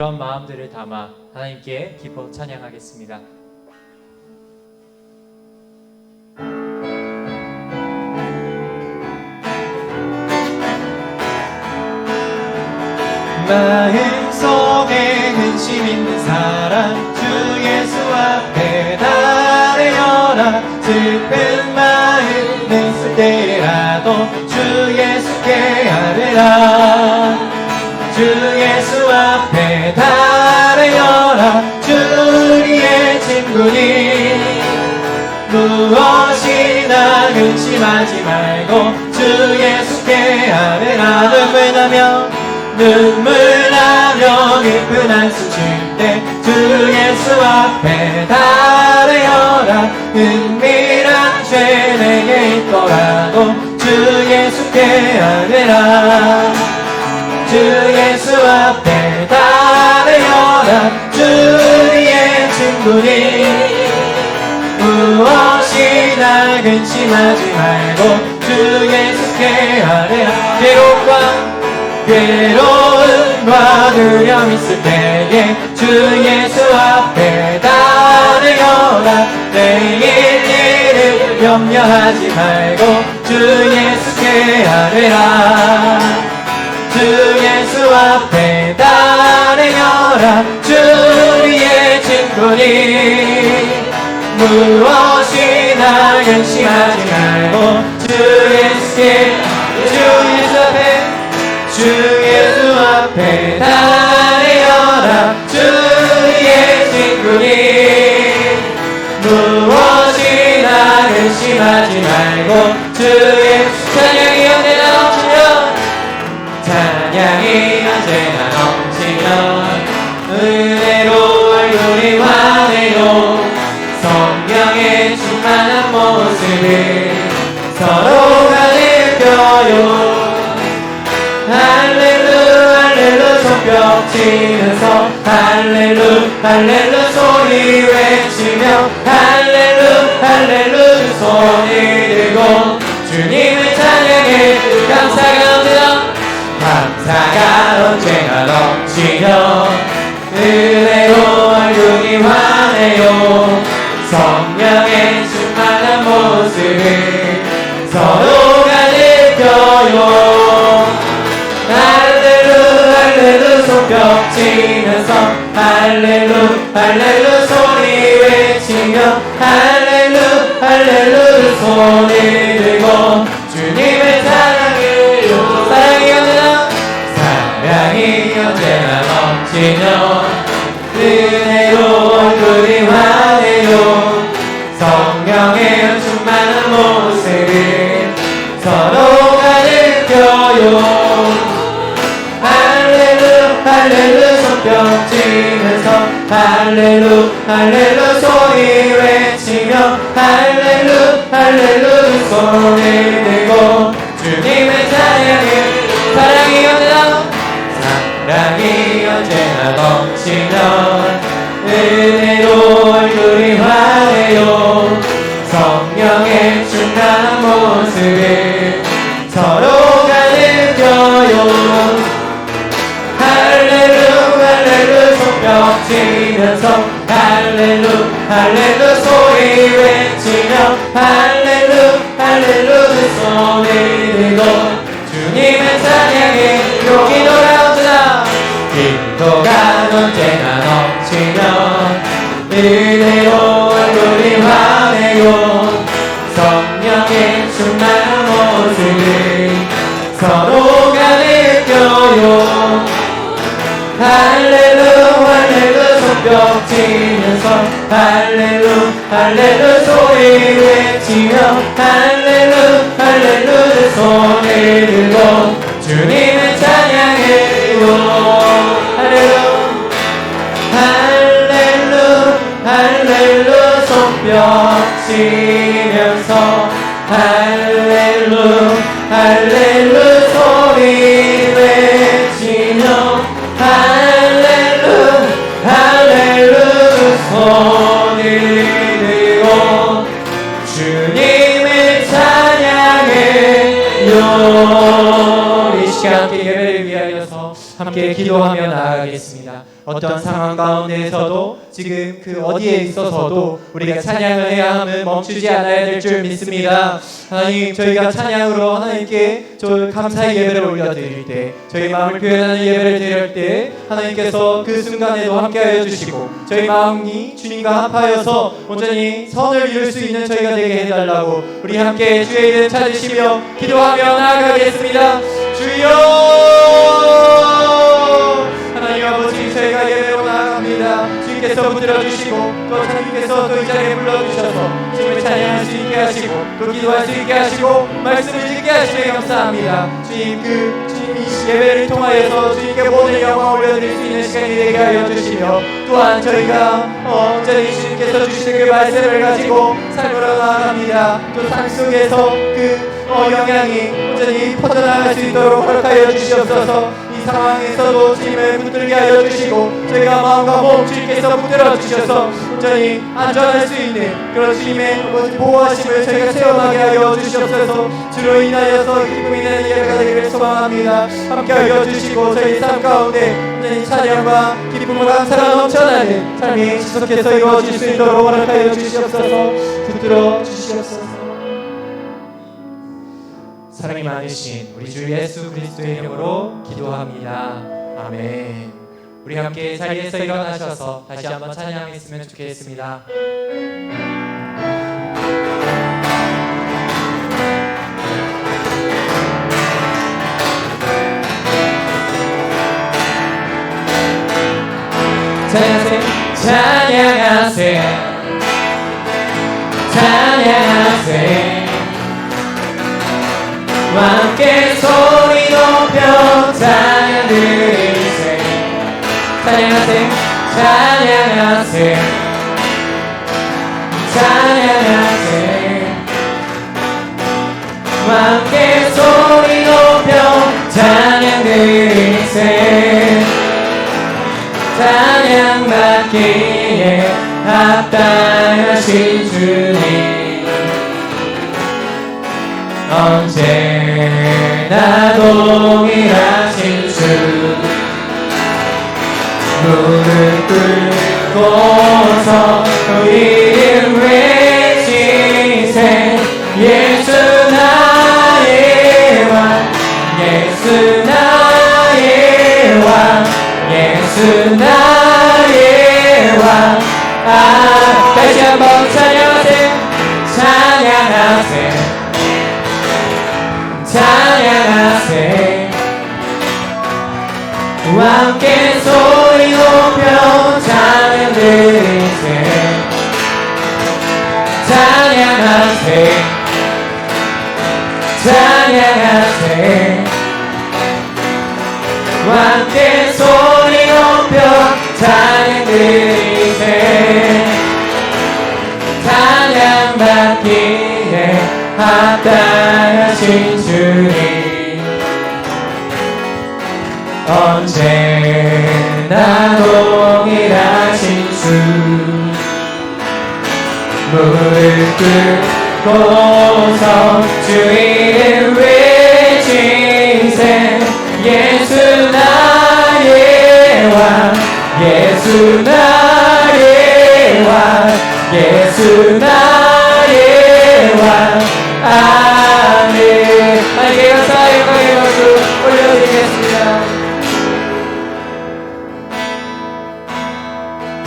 그런 마음들을 담아 하나님께 기뻐 찬양하겠습니다. 마음속에 근심 있는 사람 주 예수 앞에 달려라. 슬픈 마음 있을 때라도 주 예수께 아뢰라. 주 예수 앞에 달려라. 주 우리의 친구니 무엇이나 근심하지 말고 주 예수께 아뢰라. 눈물 나며 깊은 한숨 쉴 때 주 예수 앞에 달려라. 은밀한 죄 내게 있더라도 주 예수께 아뢰라. 주 예수 앞에 달려라. 주 우리의 친구니 무엇이나 근심하지 말고 주 예수께 아뢰라. 괴로움과 두려움 있을 때에 주 예수 앞에 달려라. 내일 일을 염려하지 말고 주 예수께 아뢰라. 주 예수 앞에 달려라. 주 우리의 친구니 무엇이나 근심하지 말고 주 예수 앞에 달려라. 주의 친구니 무엇이나 근심하지 말고 주의 찬양이 언제나 넘치면 찬양이 언제나 넘치면 은혜로 얼굴이 환해요. 성령의 충만한 모습을 서로가 느껴요. 손뼉치면서 할렐루 소리 외치며 할렐루 손이 들고 주님을 찬양해. 감사가 언제나 넘치며 은혜로 얼굴이 환해요. 성령의 충만한 모습을 서로가 느껴요. 손뼉치면서 할렐루 소리 외치며 할렐루 손이 들고 주님의 사랑이 언제나 넘치며 은혜로 얼굴이 환해요. 성령의 충만한 모습을 서로가 느껴요. 손뼉치면서 할렐루 소리 외치며 할렐루 손을 들고 주님의 사랑이 언제나 넘치면 은혜로 얼굴이 환해요. 성령의 충만한 모습을 서로가 느껴요. 손뼉치면서 할렐루 소리 외치며 할렐루 손을 들고 주님의 찬양에 기도가 언제나 넘치며 은혜로 얼굴이 환해요. 성령의 충만한 모습을 서로가 느껴요. 할렐루 손뼉치면서 할렐루 소리 외치며 할렐루 손을 들고 주님의 찬양해요. 할렐루 손뼉치면서 할렐루 소리 외치며 할렐루 손을 들고 주님을 찬양해요. 이 시간 함께 예배를 위하여서 함께 기도하며 나아가겠습니다. 어떤 상황 가운데에서도 지금 그 어디에 있어서도 우리가 찬양을 해야 함을 멈추지 않아야 될 줄 믿습니다. 하나님, 저희가 찬양으로 하나님께 감사의 예배를 올려드릴 때, 저희 마음을 표현하는 예배를 드릴 때 하나님께서 그 순간에도 함께하여 주시고 저희 마음이 주님과 합하여서 온전히 선을 이룰 수 있는 저희가 되게 해달라고 우리 함께 주의 이름 찾으시며 기도하며 나아가겠습니다. 주여, 하나님 아버지, 저희가 예배로 나아갑니다. 주님께서 붙들어주시고 또 하나님께서 또 이 자리에 불러주셔서 주님을 찬양할 수 있게 하시고 또 기도할 수 있게 하시고 말씀을 듣게 하시니 감사합니다. 주님, 주님이 예배를 통하여서 주님께 모든 영광 올려드릴 수 있는 시간이 되게 하여 주시며, 또한 저희가 온전히 주님께서 주시는 그 말씀을 가지고 삶으로 나아갑니다. 또 삶 속에서 영향이 온전히 퍼져나갈 수 있도록 허락하여 주시옵소서. 이 상황에서도 주님을 붙들게 하여 주시고 저희가 마음과 몸 주님께서 붙들어 주셔서 온전히 안전할 수 있는 그런 주님의 보호하심을 저희가 체험하게 하여 주시옵소서. 주로 인하여서 기쁨이 되는 예배가 되기를 소망합니다. 함께 하여 주시고 저희 삶 가운데 온전히 찬양과 기쁨과 감사가 넘쳐나는 삶이 지속해서 이루어질 수 있도록 허락하여 주시옵소서. 붙들어 주시옵소서. 사랑이 많으신 우리 주 예수 그리스도의 이름으로 기도합니다. 아멘. 우리 함께 자리에서 일어나셔서 다시 한번 찬양했으면 좋겠습니다. 찬양하세, 찬양하세, 찬양하세. 함께 소리 높여 찬양 드리세. 찬양하세, 찬양하세, 찬양하세. 함께 소리 높여 찬양 드리세. 찬양 받기에 합당하신 주님, 언제나 동일하신 주, 무릎 꿇고서 그 이름 외치세. 예수 나의 왕, 예수 나의 왕, 예수 나의 왕. 다시 한번 찬양하세, 찬양하세, 찬양하세. 함께 소리 높여 찬양 드리세. 찬양하세, 찬양하세. 함께 소리 높여 찬양 드리세. 찬양 받기에 합당하신 주님, 언제나 동일하신 주, 무릎 꿇고서 주 이름 외치세. 예수 나의 왕, 예수 나의 왕, 예수 나의 왕. 아멘. 하나님께 감사의 영광의 박수 올려드리겠습니다.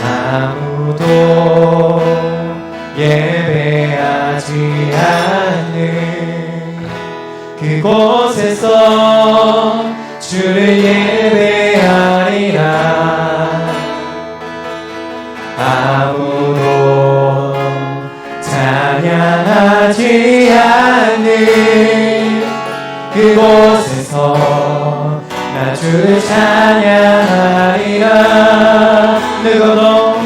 아무도 예배하지 않는 그곳에서 주를 예배하리라. 아무도 찬양하지 않는 그곳에서 나 주를 찬양하리라. 누구도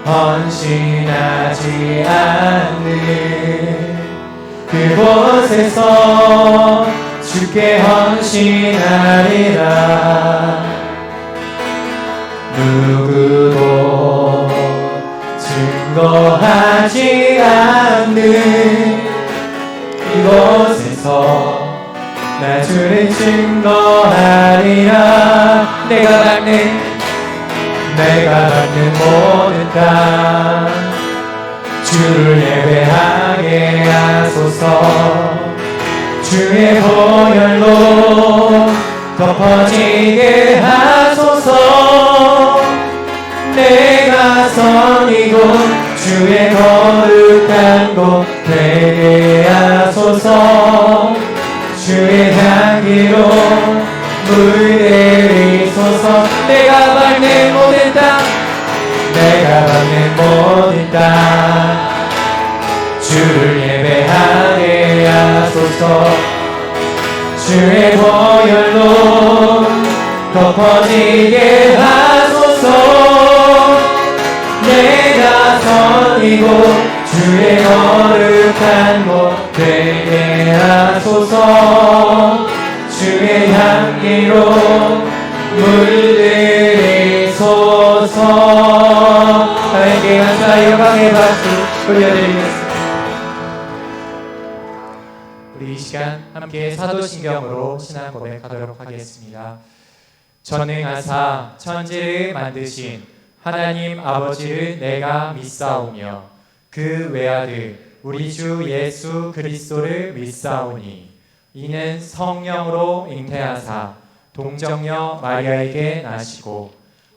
헌신하지 않는 그곳에서 주께 헌신하리라. 누구도 증거하지 않는 이곳에서 나 주를 증거하리라. 땅 주를 예배하게 하소서. 주의 보혈로 덮어지게 하소서. 내가 선 이곳 주의 거룩한 곳 되게 하소서. 주의 향기로 물들이소서. 내가 밟는 모든 땅 내가 밟는 모든 땅 주를 예배하게 하소서. 주의 보혈로 덮어지게 하소서. 내가 선 이곳 주의 거룩한 곳 되게 하소서. 주의 향기로 물들이소서. 하나님께 감사 영광의 박수 올려드리겠습니다. 우리 이 시간 함께 사도신경으로 신앙 고백하도록 하겠습니다. 전능하사 천지를 만드신 하나님 아버지를 내가 믿사오며 그 외아들 우리 주 예수 그리스도를 믿사오니 이는 성령으로 잉태하사 동정녀 마리아에게 나시고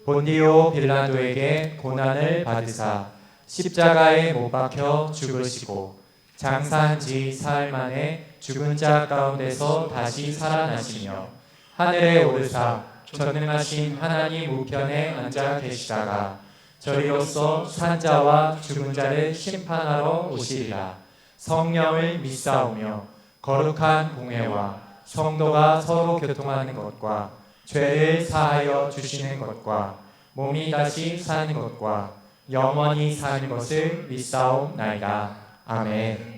본디오 빌라도에게 고난을 받으사 십자가에 못 박혀 죽으시고 장사한 지 사흘 만에 죽은 자 가운데서 다시 살아나시며 하늘에 오르사 전능하신 하나님 우편에 앉아 계시다가 저리로서 산자와 죽은 자를 심판하러 오시리라. 성령을 믿사오며 거룩한 공회와 성도가 서로 교통하는 것과 죄를 사하여 주시는 것과 몸이 다시 사는 것과 영원히 사는 것을 믿사옵나이다. 아멘.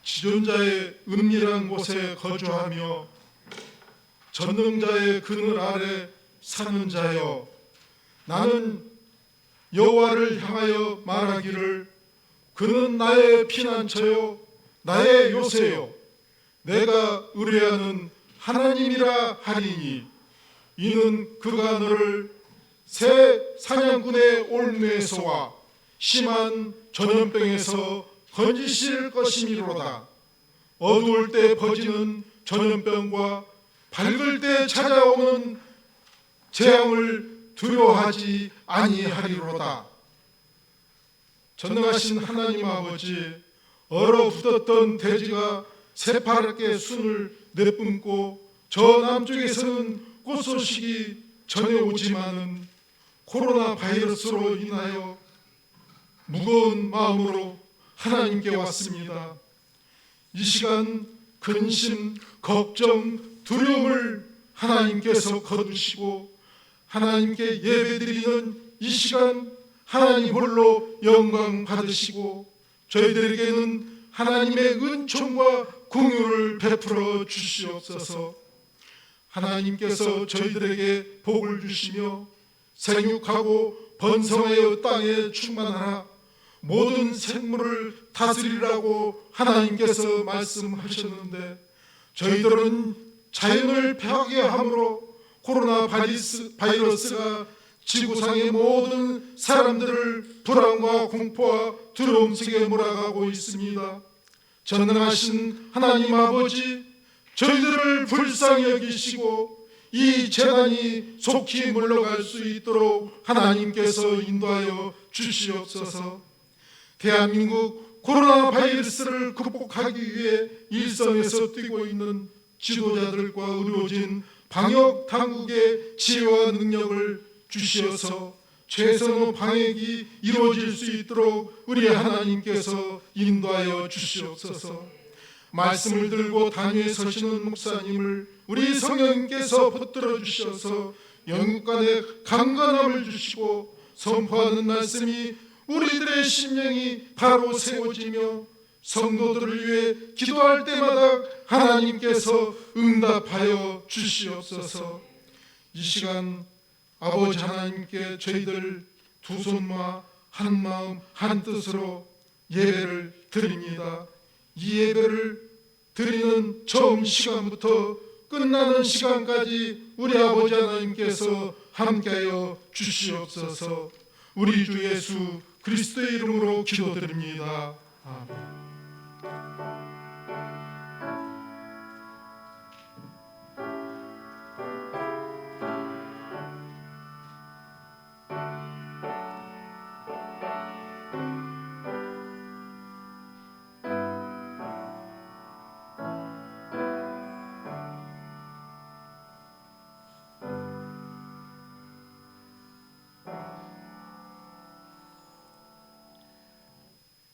지존자의 은밀한 곳에 거주하며 전능자의 그늘 아래 사는 자여, 나는 여호와를 향하여 말하기를 그는 나의 피난처요 나의 요새요 내가 의뢰하는 하나님이라 하리니 이는 그가 너를 새 사냥꾼의 올무에서와 심한 전염병에서 건지실 것이미로다. 어두울 때 퍼지는 전염병과 밝을 때 찾아오는 재앙을 두려워하지 아니하리로다. 전능하신 하나님 아버지, 얼어붙었던 대지가 새파랗게 순을 내뿜고 저 남쪽에서는 꽃소식이 전해오지만은 코로나 바이러스로 인하여 무거운 마음으로 하나님께 왔습니다. 이 시간 근심, 걱정, 두려움을 하나님께서 거두시고 하나님께 예배드리는 이 시간 하나님 홀로 영광 받으시고 저희들에게는 하나님의 은총과 공유를 베풀어 주시옵소서. 하나님께서 저희들에게 복을 주시며 생육하고 번성하여 땅에 충만하라, 모든 생물을 다스리라고 하나님께서 말씀하셨는데 저희들은 자연을 폐하게 함으로 코로나 바이러스가 지구상의 모든 사람들을 불안과 공포와 두려움 속에 몰아가고 있습니다. 전능하신 하나님 아버지, 저희들을 불쌍히 여기시고 이 재난이 속히 물러갈 수 있도록 하나님께서 인도하여 주시옵소서. 대한민국 코로나 바이러스를 극복하기 위해 일선에서 뛰고 있는 지도자들과 의료진, 방역 당국의 지혜와 능력을 주시어서 최선의 방역이 이루어질 수 있도록 우리 하나님께서 인도하여 주시옵소서. 말씀을 들고 단위에 서시는 목사님을 우리 성령님께서 붙들어 주셔서 영육간에 강건함을 주시고 선포하는 말씀이 우리들의 심령이 바로 세워지며 성도들을 위해 기도할 때마다 하나님께서 응답하여 주시옵소서. 이 시간 아버지 하나님께 저희들 두 손과 한 마음 한 뜻으로 예배를 드립니다. 이 예배를 드리는 처음 시간부터 끝나는 시간까지 우리 아버지 하나님께서 함께하여 주시옵소서. 우리 주 예수 그리스도의 이름으로 기도드립니다. 아멘.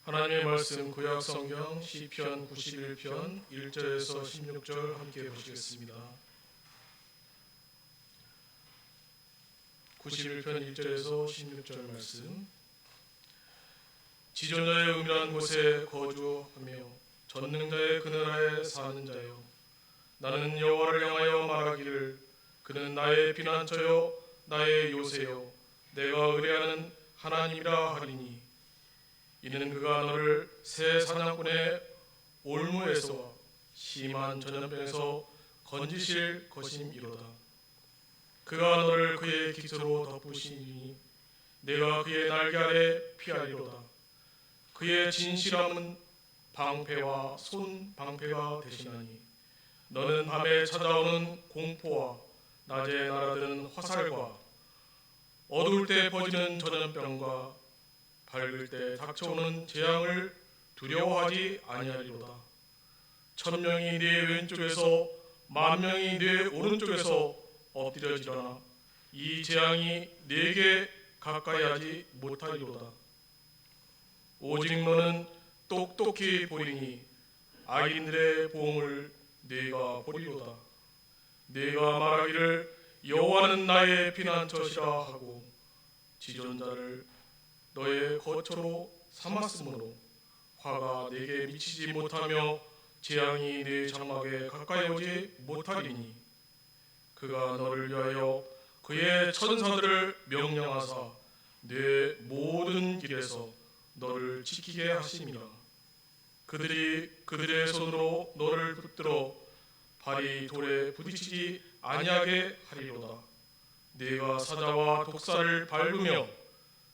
하나님의 말씀 구약 성경 시편 91편 1절에서 16절 함께 보시겠습니다. 91편 1절에서 16절 말씀. 지존자의 은밀한 곳에 거주하며 전능자의 그늘 아래 사는 자여, 나는 여호와를 향하여 말하기를 그는 나의 피난처요 나의 요새요 내가 의뢰하는 하나님이라 하리니, 이는 그가 너를 새 사냥꾼의 올무에서 심한 전염병에서 건지실 것임이로다. 그가 너를 그의 깃으로 덮으시니 내가 그의 날개 아래 피하리로다. 그의 진실함은 방패와 손 방패가 되시나니, 너는 밤에 찾아오는 공포와 낮에 날아드는 화살과 어두울 때 퍼지는 전염병과 밝을 때 닥쳐오는 재앙을 두려워하지 아니하리로다. 1000명이 네 왼쪽에서 10,000명이 네 오른쪽에서 엎드려지려나 이 재앙이 네게 가까이 하지 못하리로다. 오직 너는 똑똑히 보리니 악인들의 보응을 네가 보리로다. 네가 말하기를 여호와는 나의 피난처시라 하고 지존자를 너의 거처로 삼았으므로 화가 네게 미치지 못하며 재앙이 네 장막에 가까이 오지 못하리니, 그가 너를 위하여 그의 천사들을 명령하사 네 모든 길에서 너를 지키게 하심이라. 그들이 그들의 손으로 너를 붙들어 발이 돌에 부딪히지 아니하게 하리로다. 네가 사자와 독사를 밟으며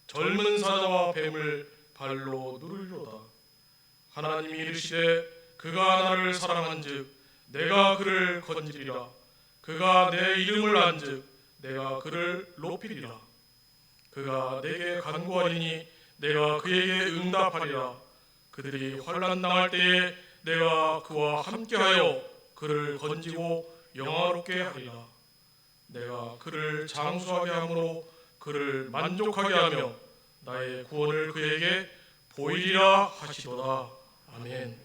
젊은 사자와 뱀을 발로 누르리로다. 하나님이 이르시되 그가 나를 사랑한즉 내가 그를 건지리라. 그가 내 이름을 안즉 내가 그를 높이리라. 그가 내게 간구하리니 내가 그에게 응답하리라. 그들이 환난 당할 때에 내가 그와 함께하여 그를 건지고 영화롭게 하리라. 내가 그를 장수하게 함으로 그를 만족하게 하며 나의 구원을 그에게 보이리라 하시도다. 아멘.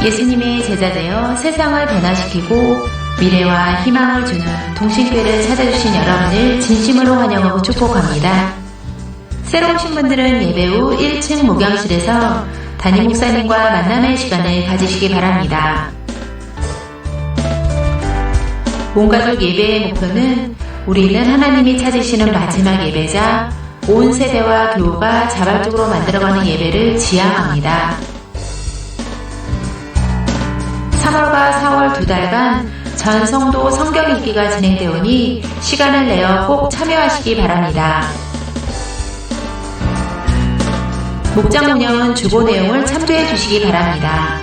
예수님의 제자 되어 세상을 변화시키고 미래와 희망을 주는 동신교회를 찾아주신 여러분을 진심으로 환영하고 축복합니다. 새로 오신 분들은 예배 후 1층 목양실에서 담임 목사님과 만남의 시간을 가지시기 바랍니다. 온가족 예배의 목표는 우리는 하나님이 찾으시는 마지막 예배자, 온 세대와 교우가 자발적으로 만들어가는 예배를 지향합니다. 3월과 4월 2달간 전 성도 성경 읽기가 진행되오니 시간을 내어 꼭 참여하시기 바랍니다. 목장 운영은 주보 내용을 참조해 주시기 바랍니다.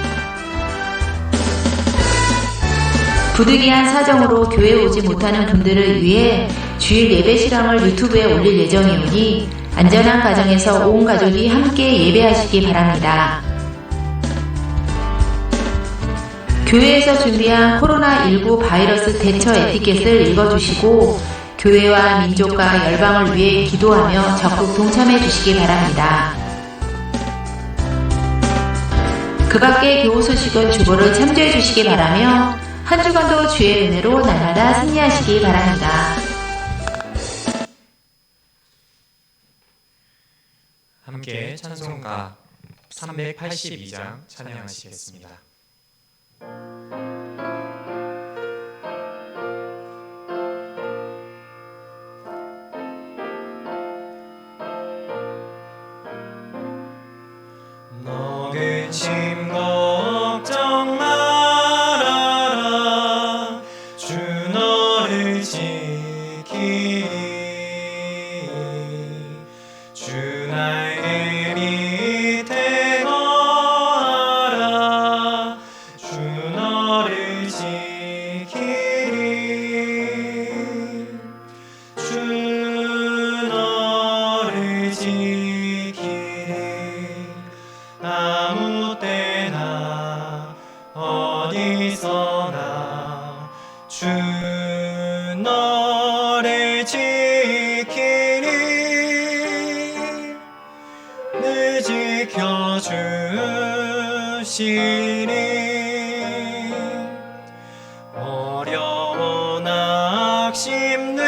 부득이한 사정으로 교회에 오지 못하는 분들을 위해 주일 예배 실황을 유튜브에 올릴 예정이오니 안전한 가정에서 온 가족이 함께 예배하시기 바랍니다. 교회에서 준비한 코로나19 바이러스 대처 에티켓을 읽어주시고 교회와 민족과 열방을 위해 기도하며 적극 동참해 주시기 바랍니다. 그 밖의 교우 소식은 주보를 참조해 주시기 바라며 한 주간도 주의 은혜로 날마다 승리하시기 바랍니다. 함께 찬송가 382장 찬양하시겠습니다. 근심 걱정 말아라 주 너를 지키리 주 나의 밑에 거하라 주 너를 지키리 주 너를 지키리 아무 때나 어디서나 주 너를 지키리 늘 지켜주시리 어려운 낙심될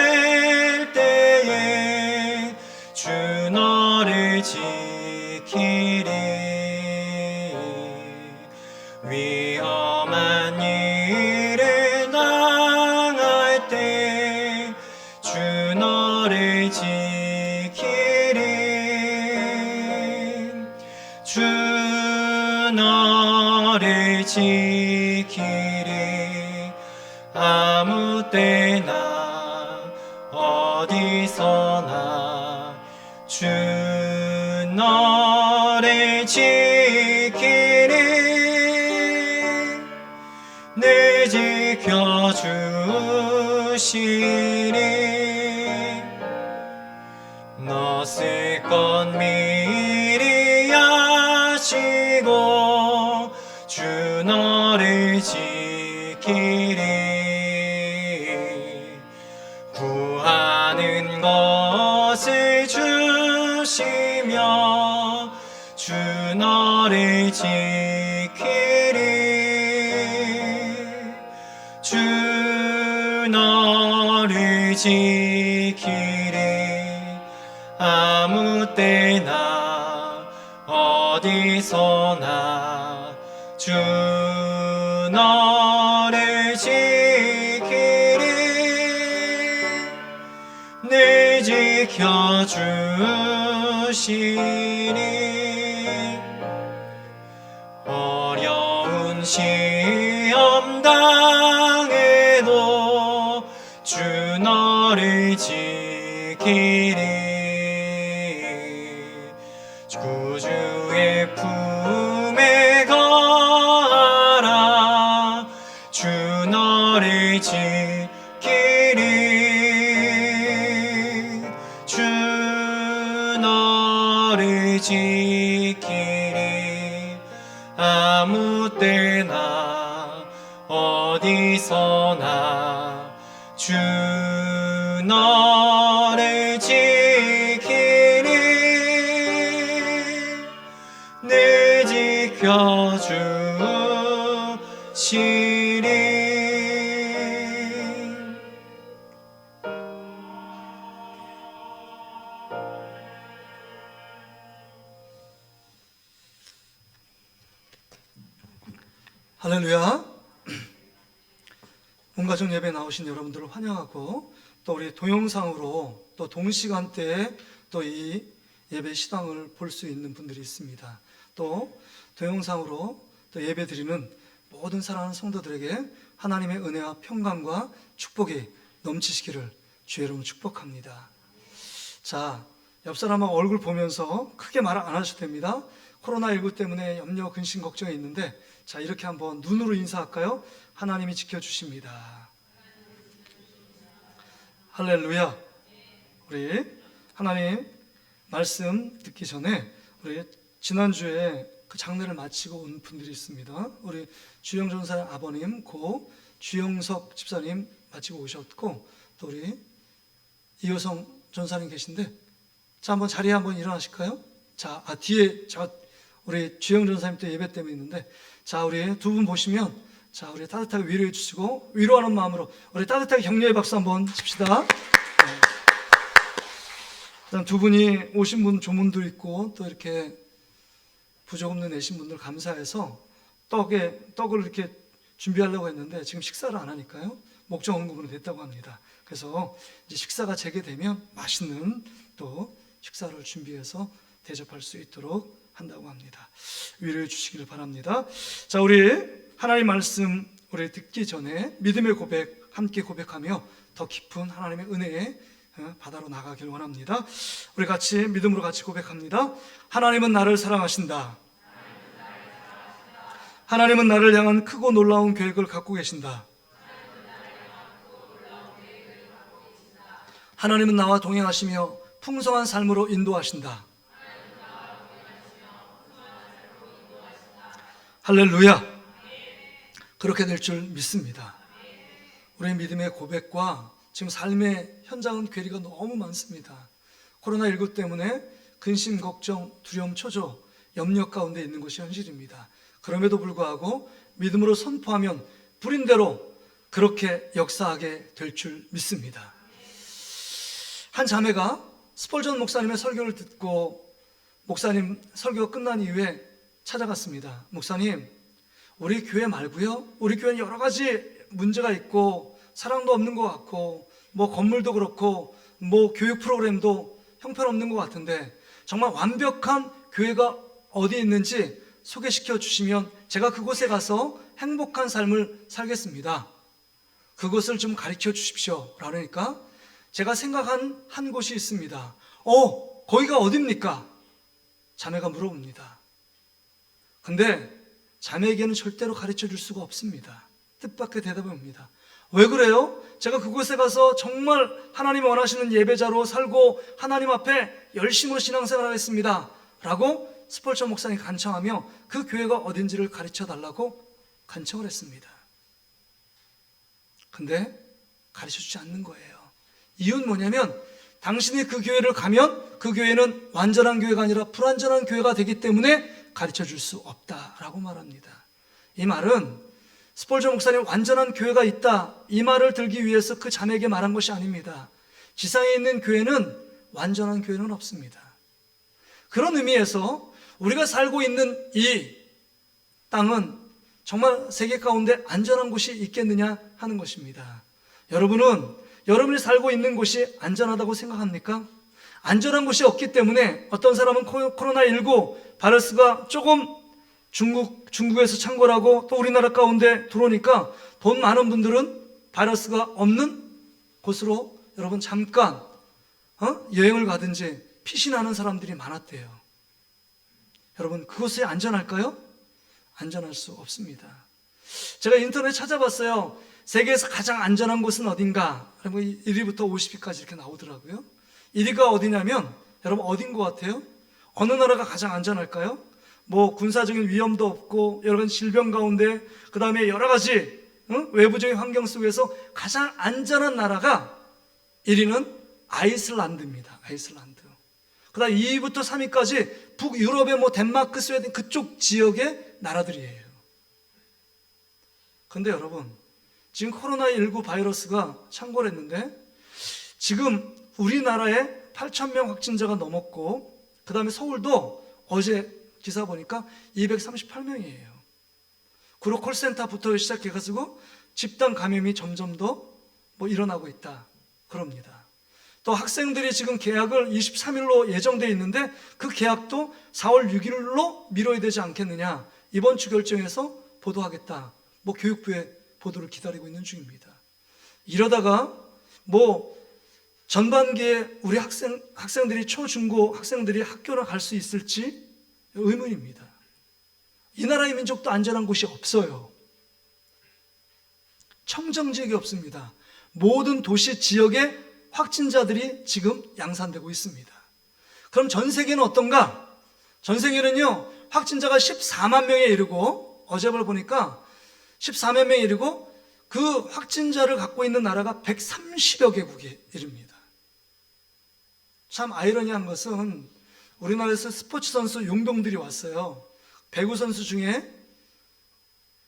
때에 주 너를 지키리 위험한 일을 당할 때 주 너를 지키리 주 너를 지키리 아무 때나 어디서나 주 너를 지키리 늘 지켜주시리 너쓸 것 미리 아시고 주 너를 지키리 구하는 것을 주시며 주 너를 지키리 주 너를 지키리 아무 때나 어디서나 주 너를 지키리 늘 지켜주시니 어려운 시험 당해도 주 너를 지키리 구주의 품에 거하라 주 너를 지키리 주 너를 지키리 아무 때나 어디서나 주 너를 지키리 늘 지켜주시리 할렐루야. 온가족 예배 나오신 여러분들을 환영하고 또 우리 동영상으로 또 동시간대에 또 이 예배 시당을 볼 수 있는 분들이 있습니다. 또 동영상으로 또 예배 드리는 모든 사랑하는 성도들에게 하나님의 은혜와 평강과 축복이 넘치시기를 주의 이름으로 축복합니다. 자, 옆 사람하고 얼굴 보면서 크게 말 안 하셔도 됩니다. 코로나19 때문에 염려, 근심, 걱정이 있는데 자, 이렇게 한번 눈으로 인사할까요? 하나님이 지켜주십니다. 할렐루야. 우리 하나님 말씀 듣기 전에 우리 지난주에 그 장례를 마치고 온 분들이 있습니다. 우리 주영 전사님 아버님, 고 주영석 집사님 마치고 오셨고 또 우리 이효성 전사님 계신데 자, 한번 자리에 한번 일어나실까요? 자, 뒤에 우리 주영 전사님 또 예배 때문에 있는데 자, 우리 두 분 보시면 자, 우리 따뜻하게 위로해 주시고 위로하는 마음으로 우리 따뜻하게 격려의 박수 한번 칩시다. 네. 일단 두 분이 오신 분 조문도 있고 또 이렇게 부족 없는 내신 분들 감사해서 떡을 이렇게 준비하려고 했는데 지금 식사를 안 하니까요. 목적 언급은 됐다고 합니다. 그래서 이제 식사가 재개되면 맛있는 또 식사를 준비해서 대접할 수 있도록 한다고 합니다. 위로해 주시기를 바랍니다. 자, 우리 하나님 말씀 우리 듣기 전에 믿음의 고백 함께 고백하며 더 깊은 하나님의 은혜의 바다로 나가길 원합니다. 우리 같이 믿음으로 같이 고백합니다. 하나님은 나를 사랑하신다. 하나님은 나를 향한 크고 놀라운 계획을 갖고 계신다. 하나님은 나와 동행하시며 풍성한 삶으로 인도하신다. 할렐루야. 그렇게 될 줄 믿습니다. 우리의 믿음의 고백과 지금 삶의 현장은 괴리가 너무 많습니다. 코로나19 때문에 근심, 걱정, 두려움, 초조, 염려 가운데 있는 것이 현실입니다. 그럼에도 불구하고 믿음으로 선포하면 불인대로 그렇게 역사하게 될 줄 믿습니다. 한 자매가 스펄전 목사님의 설교를 듣고 목사님 설교가 끝난 이후에 찾아갔습니다. 목사님, 우리 교회 말고요, 우리 교회는 여러 가지 문제가 있고 사랑도 없는 것 같고 뭐 건물도 그렇고 뭐 교육 프로그램도 형편없는 것 같은데 정말 완벽한 교회가 어디 있는지 소개시켜 주시면 제가 그곳에 가서 행복한 삶을 살겠습니다. 그곳을 좀 가르쳐 주십시오. 그러니까 제가 생각한 한 곳이 있습니다. 거기가 어딥니까? 자매가 물어봅니다. 근데 자매에게는 절대로 가르쳐 줄 수가 없습니다. 뜻밖의 대답을 옵니다. 왜 그래요? 제가 그곳에 가서 정말 하나님 원하시는 예배자로 살고 하나님 앞에 열심으로 신앙생활 하겠습니다 라고 스펄전 목사님이 간청하며 그 교회가 어딘지를 가르쳐 달라고 간청을 했습니다. 근데 가르쳐 주지 않는 거예요. 이유는 뭐냐면 당신이 그 교회를 가면 그 교회는 완전한 교회가 아니라 불완전한 교회가 되기 때문에 가르쳐 줄 수 없다라고 말합니다. 이 말은 스펄전 목사님 완전한 교회가 있다, 이 말을 들기 위해서 그 자매에게 말한 것이 아닙니다. 지상에 있는 교회는 완전한 교회는 없습니다. 그런 의미에서 우리가 살고 있는 이 땅은 정말 세계 가운데 안전한 곳이 있겠느냐 하는 것입니다. 여러분이 살고 있는 곳이 안전하다고 생각합니까? 안전한 곳이 없기 때문에 어떤 사람은 코로나19 바이러스가 조금 중국에서 창궐하고 또 우리나라 가운데 들어오니까 돈 많은 분들은 바이러스가 없는 곳으로 여러분 잠깐 여행을 가든지 피신하는 사람들이 많았대요. 여러분 그곳이 안전할까요? 안전할 수 없습니다. 제가 인터넷 찾아봤어요. 세계에서 가장 안전한 곳은 어딘가? 1위부터 50위까지 이렇게 나오더라고요. 1위가 어디냐면 여러분 어딘 것 같아요? 어느 나라가 가장 안전할까요? 뭐 군사적인 위험도 없고 여러 가지 질병 가운데 그 다음에 여러 가지 외부적인 환경 속에서 가장 안전한 나라가 1위는 아이슬란드입니다. 아이슬란드. 그 다음 2위부터 3위까지 북유럽의 뭐 덴마크, 스웨덴 그쪽 지역의 나라들이에요. 근데 여러분 지금 코로나19 바이러스가 창궐했는데 지금 우리나라에 8,000명 확진자가 넘었고 그 다음에 서울도 어제 기사 보니까 238명이에요. 그리고 콜센터부터 시작해가지고 집단 감염이 점점 더 일어나고 있다 그럽니다. 또 학생들이 지금 개학을 23일로 예정되어 있는데 그 개학도 4월 6일로 미뤄야 되지 않겠느냐, 이번 주 결정해서 보도하겠다, 교육부의 보도를 기다리고 있는 중입니다. 이러다가 전반기에 우리 학생들이 초중고 학생들이 학교를 갈 수 있을지 의문입니다. 이 나라의 민족도 안전한 곳이 없어요. 청정지역이 없습니다. 모든 도시 지역에 확진자들이 지금 양산되고 있습니다. 그럼 전 세계는 어떤가? 전 세계는요, 확진자가 14만 명에 이르고, 어제 보니까 14만 명에 이르고 그 확진자를 갖고 있는 나라가 130여 개국에 이릅니다. 참 아이러니한 것은 우리나라에서 스포츠 선수 용병들이 왔어요. 배구 선수 중에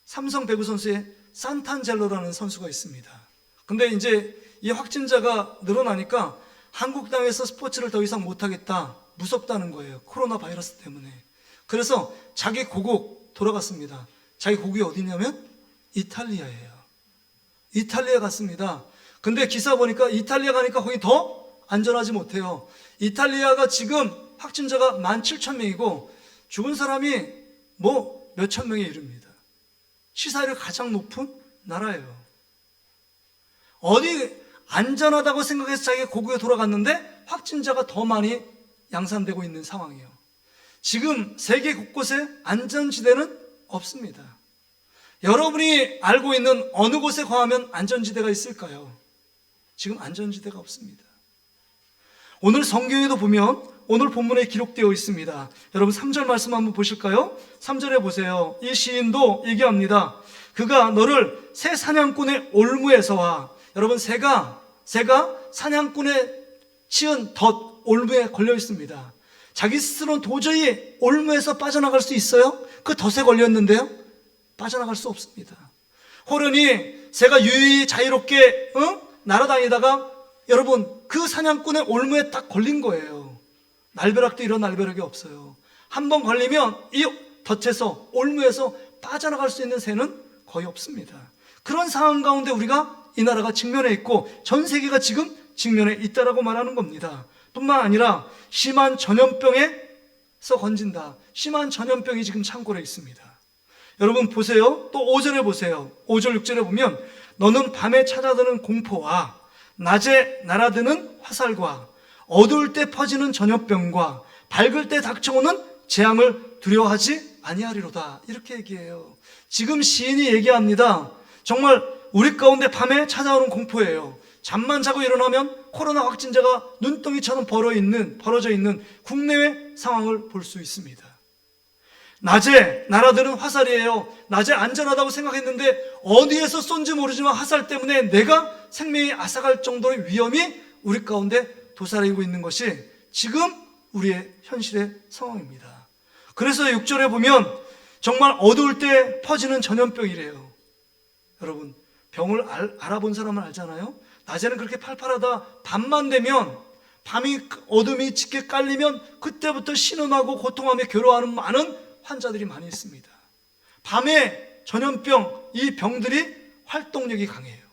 삼성 배구 선수의 산탄젤로라는 선수가 있습니다. 근데 이제 이 확진자가 늘어나니까 한국 땅에서 스포츠를 더 이상 못하겠다, 무섭다는 거예요. 코로나 바이러스 때문에. 그래서 자기 고국 돌아갔습니다. 자기 고국이 어디냐면 이탈리아예요. 이탈리아 갔습니다. 근데 기사 보니까 이탈리아 가니까 거기 더 안전하지 못해요. 이탈리아가 지금 확진자가 17,000명이고 죽은 사람이 뭐 몇천 명에 이릅니다. 치사율이 가장 높은 나라예요. 어디 안전하다고 생각해서 자기가 고국에 돌아갔는데 확진자가 더 많이 양산되고 있는 상황이에요. 지금 세계 곳곳에 안전지대는 없습니다. 여러분이 알고 있는 어느 곳에 가면 안전지대가 있을까요? 지금 안전지대가 없습니다. 오늘 성경에도 보면 오늘 본문에 기록되어 있습니다. 여러분 3절 말씀 한번 보실까요? 3절에 보세요. 이 시인도 얘기합니다. 그가 너를 새 사냥꾼의 올무에서와, 여러분 새가 사냥꾼의 치은 덫 올무에 걸려 있습니다. 자기 스스로는 도저히 올무에서 빠져나갈 수 있어요? 그 덫에 걸렸는데요, 빠져나갈 수 없습니다. 호련히 새가 유유히 자유롭게 날아다니다가 여러분 그 사냥꾼의 올무에 딱 걸린 거예요. 날벼락도 이런 날벼락이 없어요. 한번 걸리면 이 덫에서, 올무에서 빠져나갈 수 있는 새는 거의 없습니다. 그런 상황 가운데 우리가 이 나라가 직면해 있고 전 세계가 지금 직면해 있다라고 말하는 겁니다. 뿐만 아니라 심한 전염병에서 건진다. 심한 전염병이 지금 창궐해 있습니다. 여러분 보세요. 또 5절에 보세요. 5절 6절에 보면 너는 밤에 찾아드는 공포와 낮에 날아드는 화살과 어두울 때 퍼지는 전염병과 밝을 때 닥쳐오는 재앙을 두려워하지 아니하리로다. 이렇게 얘기해요. 지금 시인이 얘기합니다. 정말 우리 가운데 밤에 찾아오는 공포예요. 잠만 자고 일어나면 코로나 확진자가 눈덩이처럼 벌어져 있는 국내외 상황을 볼 수 있습니다. 낮에 날아드는 화살이에요. 낮에 안전하다고 생각했는데 어디에서 쏜지 모르지만 화살 때문에 내가 생명이 앗아갈 정도의 위험이 우리 가운데 도사리고 있는 것이 지금 우리의 현실의 상황입니다. 그래서 6절에 보면 정말 어두울 때 퍼지는 전염병이래요. 여러분 병을 알아본 사람은 알잖아요. 낮에는 그렇게 팔팔하다, 밤만 되면, 밤이 어둠이 짙게 깔리면 그때부터 신음하고 고통하며 괴로워하는 많은 환자들이 많이 있습니다. 밤에 전염병, 이 병들이 활동력이 강해요.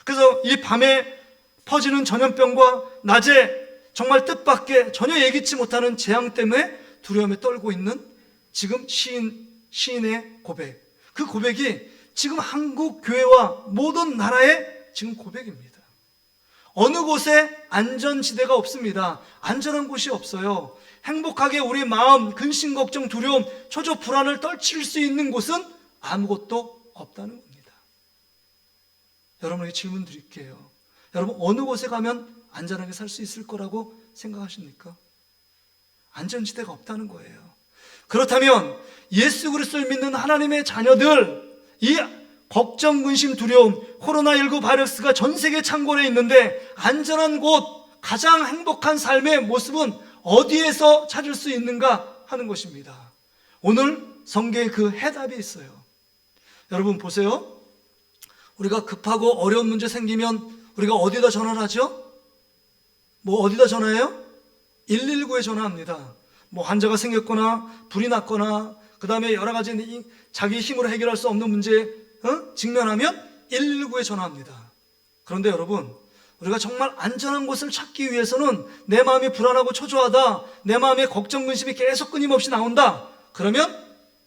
그래서 이 밤에 퍼지는 전염병과 낮에 정말 뜻밖의 전혀 예기치 못하는 재앙 때문에 두려움에 떨고 있는 지금 시인의 고백, 그 고백이 지금 한국 교회와 모든 나라의 지금 고백입니다. 어느 곳에 안전지대가 없습니다. 안전한 곳이 없어요. 행복하게 우리 마음, 근심, 걱정, 두려움, 초조, 불안을 떨칠 수 있는 곳은 아무것도 없다는 겁니다. 여러분에게 질문 드릴게요. 여러분 어느 곳에 가면 안전하게 살 수 있을 거라고 생각하십니까? 안전지대가 없다는 거예요. 그렇다면 예수 그리스도를 믿는 하나님의 자녀들, 이 걱정, 근심, 두려움, 코로나19 바이러스가 전 세계 창궐해 있는데 안전한 곳, 가장 행복한 삶의 모습은 어디에서 찾을 수 있는가 하는 것입니다. 오늘 성경에 그 해답이 있어요. 여러분 보세요. 우리가 급하고 어려운 문제 생기면 우리가 어디다 전화를 하죠? 뭐 어디다 전화해요? 119에 전화합니다. 뭐 환자가 생겼거나 불이 났거나 그 다음에 여러 가지 자기 힘으로 해결할 수 없는 문제에 직면하면 119에 전화합니다. 그런데 여러분 우리가 정말 안전한 곳을 찾기 위해서는 내 마음이 불안하고 초조하다, 내 마음에 걱정, 근심이 계속 끊임없이 나온다, 그러면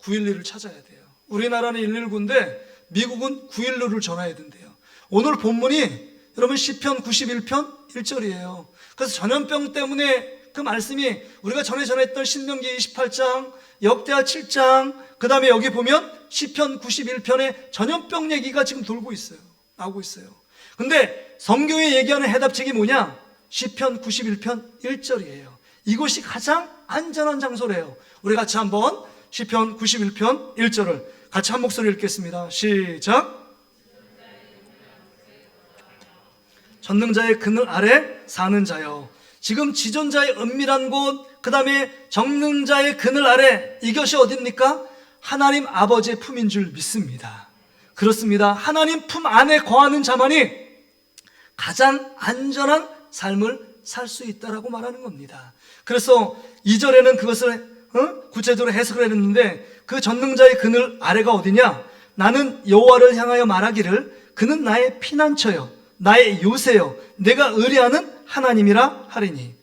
911을 찾아야 돼요. 우리나라는 119인데 미국은 911을 전화해야 된대요. 오늘 본문이 여러분 시편 91편 1절이에요. 그래서 전염병 때문에 그 말씀이 우리가 전에 전했던 신명기 28장, 역대하 7장, 그 다음에 여기 보면 시편 91편에 전염병 얘기가 지금 돌고 있어요. 나오고 있어요. 근데 성경에 얘기하는 해답책이 뭐냐? 시편 91편 1절이에요. 이곳이 가장 안전한 장소래요. 우리 같이 한번 시편 91편 1절을 같이 한 목소리 읽겠습니다. 시작. 전능자의 그늘 아래 사는 자여. 지금 지존자의 은밀한 곳, 그 다음에 정능자의 그늘 아래, 이것이 어딥니까? 하나님 아버지의 품인 줄 믿습니다. 그렇습니다. 하나님 품 안에 거하는 자만이 가장 안전한 삶을 살 수 있다라고 말하는 겁니다. 그래서 2절에는 그것을 구체적으로 해석을 했는데 그 전능자의 그늘 아래가 어디냐? 나는 여호와를 향하여 말하기를 그는 나의 피난처요 나의 요새요 내가 의뢰하는 하나님이라 하리니.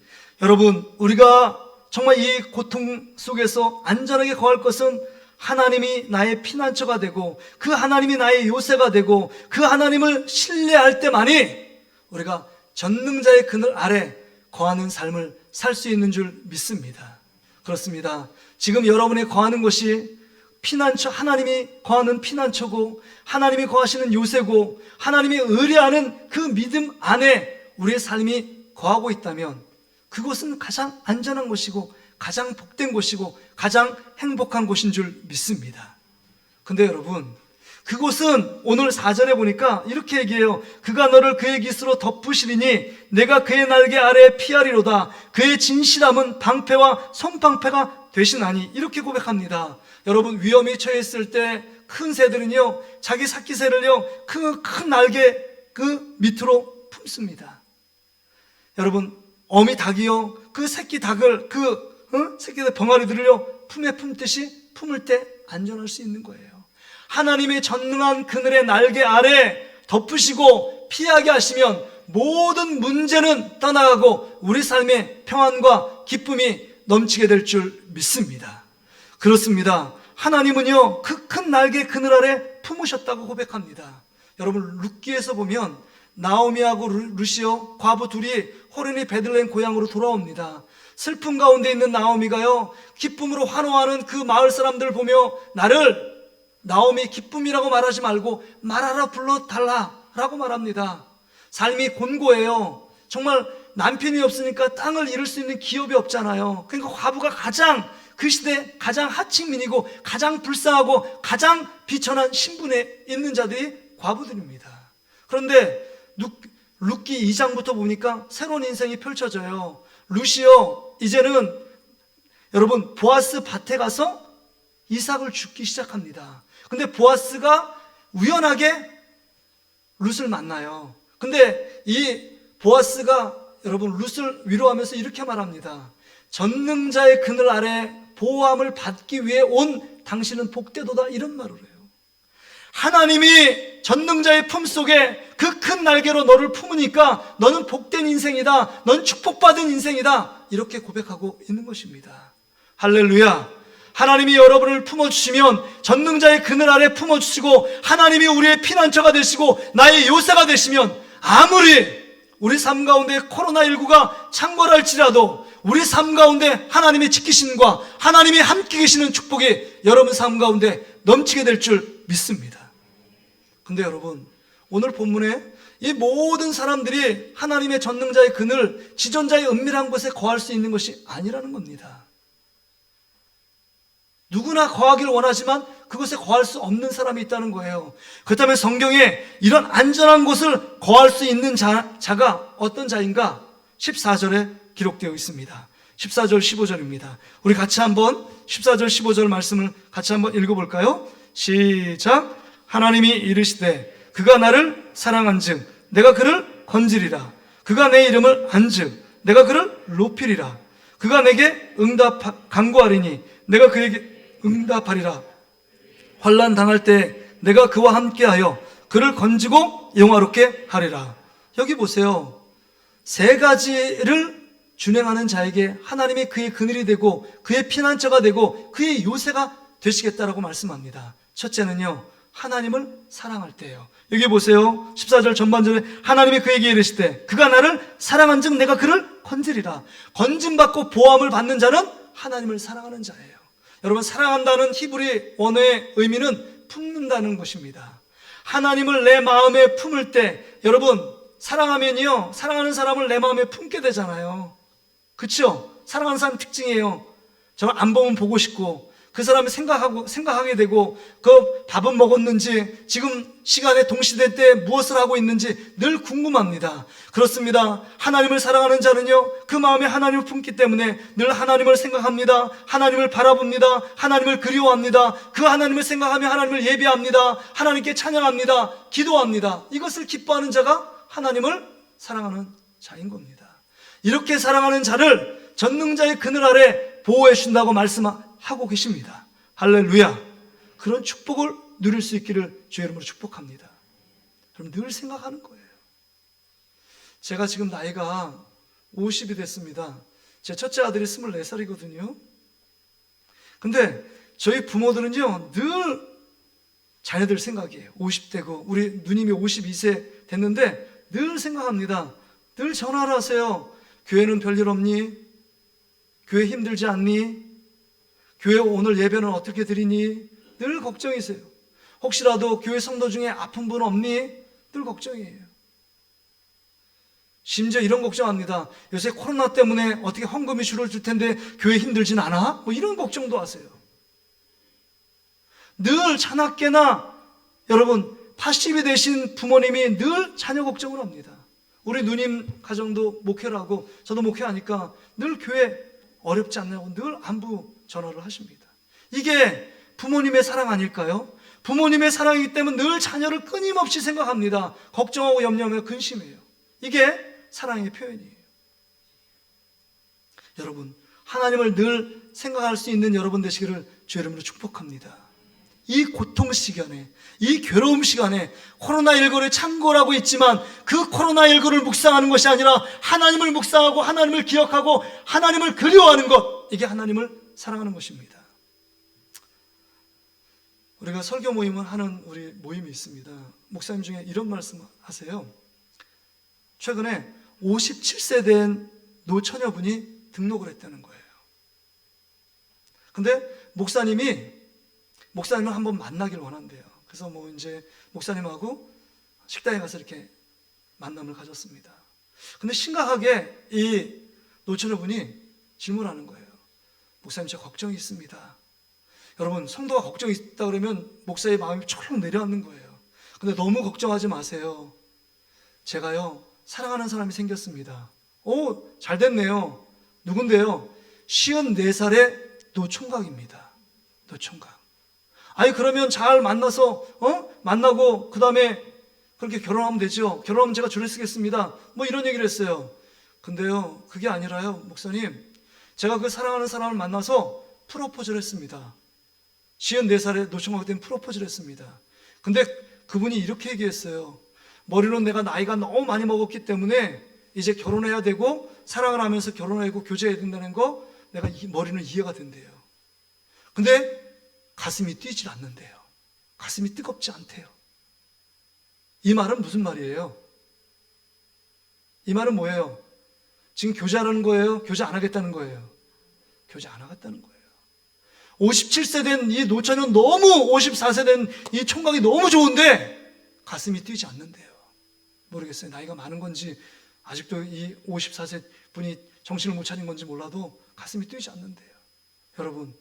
여러분 우리가 정말 이 고통 속에서 안전하게 거할 것은 하나님이 나의 피난처가 되고 그 하나님이 나의 요새가 되고 그 하나님을 신뢰할 때만이 우리가 전능자의 그늘 아래 거하는 삶을 살 수 있는 줄 믿습니다. 그렇습니다. 지금 여러분이 거하는 것이 피난처, 하나님이 거하는 피난처고 하나님이 거하시는 요새고 하나님이 의뢰하는 그 믿음 안에 우리의 삶이 거하고 있다면 그곳은 가장 안전한 곳이고 가장 복된 곳이고 가장 행복한 곳인 줄 믿습니다. 근데 여러분, 그곳은 오늘 4절에 보니까 이렇게 얘기해요. 그가 너를 그의 깃으로 덮으시리니 내가 그의 날개 아래에 피하리로다. 그의 진실함은 방패와 손방패가 되시나니. 이렇게 고백합니다. 여러분, 위험에 처했을 때 큰 새들은요 자기 새끼새를요 그 큰 날개 그 밑으로 품습니다. 여러분, 어미 닭이요 그 새끼 닭을 새끼들 병아리들을요 품에 품듯이 품을 때 안전할 수 있는 거예요. 하나님의 전능한 그늘의 날개 아래 덮으시고 피하게 하시면 모든 문제는 떠나가고 우리 삶에 평안과 기쁨이 넘치게 될 줄 믿습니다. 그렇습니다. 하나님은요 그 큰 날개 그늘 아래 품으셨다고 고백합니다. 여러분, 룻기에서 보면 나오미하고 루시오 과부 둘이 호련히 베들레헴 고향으로 돌아옵니다. 슬픔 가운데 있는 나오미가요 기쁨으로 환호하는 그 마을 사람들을 보며 나를 나오미 기쁨이라고 말하지 말고 말하라 불러달라라고 말합니다. 삶이 곤고해요. 정말 남편이 없으니까 땅을 잃을 수 있는 기업이 없잖아요. 그러니까 과부가 가장 그 시대 가장 하층민이고 가장 불쌍하고 가장 비천한 신분에 있는 자들이 과부들입니다. 그런데 룻기 2장부터 보니까 새로운 인생이 펼쳐져요. 루시오 이제는 여러분 보아스 밭에 가서 이삭을 줍기 시작합니다. 근데 보아스가 우연하게 룻을 만나요. 근데 이 보아스가 여러분 룻을 위로하면서 이렇게 말합니다. 전능자의 그늘 아래 보호함을 받기 위해 온 당신은 복되도다, 이런 말을 해요. 하나님이 전능자의 품속에 그 큰 날개로 너를 품으니까 너는 복된 인생이다, 넌 축복받은 인생이다, 이렇게 고백하고 있는 것입니다. 할렐루야. 하나님이 여러분을 품어주시면 전능자의 그늘 아래 품어주시고 하나님이 우리의 피난처가 되시고 나의 요새가 되시면 아무리 우리 삶 가운데 코로나19가 창궐할지라도 우리 삶 가운데 하나님의 지키심과 하나님이 함께 계시는 축복이 여러분 삶 가운데 넘치게 될 줄 믿습니다. 근데 여러분, 오늘 본문에 이 모든 사람들이 하나님의 전능자의 그늘, 지존자의 은밀한 곳에 거할 수 있는 것이 아니라는 겁니다. 누구나 거하길 원하지만 그곳에 거할 수 없는 사람이 있다는 거예요. 그렇다면 성경에 이런 안전한 곳을 거할 수 있는 자가 어떤 자인가? 14절에 기록되어 있습니다. 14절 15절입니다. 우리 같이 한번 14절 15절 말씀을 같이 한번 읽어볼까요? 시작. 하나님이 이르시되 그가 나를 사랑한즉 내가 그를 건지리라. 그가 내 이름을 안즉 내가 그를 높이리라. 그가 내게 간구하리니 내가 그에게 응답하리라. 환난 당할 때 내가 그와 함께하여 그를 건지고 영화롭게 하리라. 여기 보세요. 세 가지를 준행하는 자에게 하나님이 그의 그늘이 되고 그의 피난처가 되고 그의 요새가 되시겠다라고 말씀합니다. 첫째는요, 하나님을 사랑할 때예요. 여기 보세요. 14절 전반절에 하나님이 그에게 이르시되 그가 나를 사랑한즉 내가 그를 건지리라. 건짐받고 보호함을 받는 자는 하나님을 사랑하는 자예요. 여러분, 사랑한다는 히브리 원어의 의미는 품는다는 것입니다. 하나님을 내 마음에 품을 때, 여러분, 사랑하면요, 사랑하는 사람을 내 마음에 품게 되잖아요. 그렇죠? 사랑하는 사람 특징이에요. 저는 안 보면 보고 싶고 그 사람이 생각하게 되고 그 밥은 먹었는지 지금 시간에 동시대 때 무엇을 하고 있는지 늘 궁금합니다. 그렇습니다. 하나님을 사랑하는 자는요 그 마음에 하나님을 품기 때문에 늘 하나님을 생각합니다. 하나님을 바라봅니다. 하나님을 그리워합니다. 그 하나님을 생각하며 하나님을 예배합니다. 하나님께 찬양합니다. 기도합니다. 이것을 기뻐하는 자가 하나님을 사랑하는 자인 겁니다. 이렇게 사랑하는 자를 전능자의 그늘 아래 보호해 준다고 말씀하고 계십니다. 할렐루야. 그런 축복을 누릴 수 있기를 주의 이름으로 축복합니다. 그럼 늘 생각하는 거예요. 제가 지금 나이가 50이 됐습니다. 제 첫째 아들이 24살이거든요. 근데 저희 부모들은요, 늘 자녀들 생각이에요. 50대고 우리 누님이 52세 됐는데 늘 생각합니다. 늘 전화를 하세요. 교회는 별일 없니? 교회 힘들지 않니? 교회 오늘 예배는 어떻게 드리니? 늘 걱정이세요. 혹시라도 교회 성도 중에 아픈 분 없니? 늘 걱정이에요. 심지어 이런 걱정합니다. 요새 코로나 때문에 어떻게 헌금이 줄어들 텐데 교회 힘들진 않아? 뭐 이런 걱정도 하세요. 늘 자나깨나 여러분 80이 되신 부모님이 늘 자녀 걱정을 합니다. 우리 누님 가정도 목회를 하고 저도 목회하니까 늘 교회 어렵지 않냐고 늘 안부 전화를 하십니다. 이게 부모님의 사랑 아닐까요? 부모님의 사랑이기 때문에 늘 자녀를 끊임없이 생각합니다. 걱정하고 염려하며 근심해요. 이게 사랑의 표현이에요. 여러분, 하나님을 늘 생각할 수 있는 여러분 되시기를 주의 이름으로 축복합니다. 이 고통 시간에, 이 괴로움 시간에 코로나19를 참고라고 있지만 그 코로나19를 묵상하는 것이 아니라 하나님을 묵상하고 하나님을 기억하고 하나님을 그리워하는 것, 이게 하나님을 사랑하는 것입니다. 우리가 설교 모임을 하는 우리 모임이 있습니다. 목사님 중에 이런 말씀 하세요. 최근에 57세 된 노처녀분이 등록을 했다는 거예요. 근데 목사님을 한번 만나길 원한대요. 그래서 뭐 이제 목사님하고 식당에 가서 이렇게 만남을 가졌습니다. 근데 심각하게 이 노처녀분이 질문하는 거예요. 목사님, 저 걱정이 있습니다. 여러분, 성도가 걱정이 있다 그러면 목사의 마음이 철렁 내려앉는 거예요. 근데 너무 걱정하지 마세요. 제가요, 사랑하는 사람이 생겼습니다. 오, 잘 됐네요. 누군데요? 54살의 노총각입니다. 노총각. 아니, 그러면 잘 만나서 만나고 그 다음에 그렇게 결혼하면 되죠. 결혼하면 제가 줄을 쓰겠습니다. 뭐 이런 얘기를 했어요. 근데요, 그게 아니라요, 목사님, 제가 그 사랑하는 사람을 만나서 프로포즈를 했습니다. 54살의 노총각 때문에 프로포즈를 했습니다. 근데 그분이 이렇게 얘기했어요. 머리로 내가 나이가 너무 많이 먹었기 때문에 이제 결혼해야 되고 사랑을 하면서 결혼하고 교제해야 된다는 거 내가 머리는 이해가 된대요. 근데 가슴이 뛰질 않는데요. 가슴이 뜨겁지 않대요. 이 말은 무슨 말이에요? 이 말은 뭐예요? 지금 교제하라는 거예요? 교제 안 하겠다는 거예요? 교제 안 하겠다는 거예요. 57세 된 이 노처는 너무 54세 된 이 총각이 너무 좋은데 가슴이 뛰지 않는데요. 모르겠어요. 나이가 많은 건지 아직도 이 54세 분이 정신을 못 차린 건지 몰라도 가슴이 뛰지 않는데요. 여러분,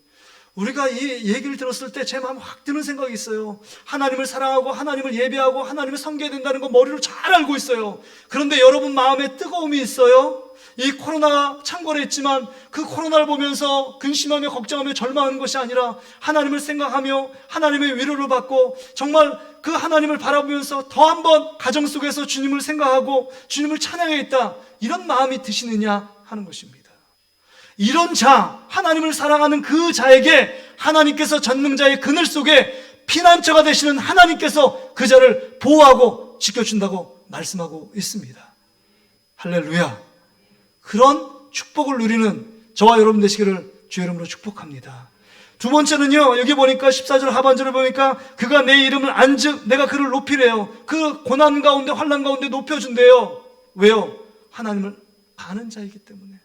우리가 이 얘기를 들었을 때 제 마음에 확 드는 생각이 있어요. 하나님을 사랑하고 하나님을 예배하고 하나님을 섬겨야 된다는 거 머리로 잘 알고 있어요. 그런데 여러분 마음에 뜨거움이 있어요. 이 코로나가 창궐해 있지만 그 코로나를 보면서 근심하며 걱정하며 절망하는 것이 아니라 하나님을 생각하며 하나님의 위로를 받고 정말 그 하나님을 바라보면서 더 한번 가정 속에서 주님을 생각하고 주님을 찬양해야겠다, 이런 마음이 드시느냐 하는 것입니다. 이런 자, 하나님을 사랑하는 그 자에게 하나님께서 전능자의 그늘 속에 피난처가 되시는 하나님께서 그 자를 보호하고 지켜준다고 말씀하고 있습니다. 할렐루야. 그런 축복을 누리는 저와 여러분 되시기를 주의 이름으로 축복합니다. 두 번째는요, 여기 보니까 14절 하반절을 보니까 그가 내 이름을 안즉 내가 그를 높이래요. 그 고난 가운데 환난 가운데 높여준대요. 왜요? 하나님을 아는 자이기 때문에.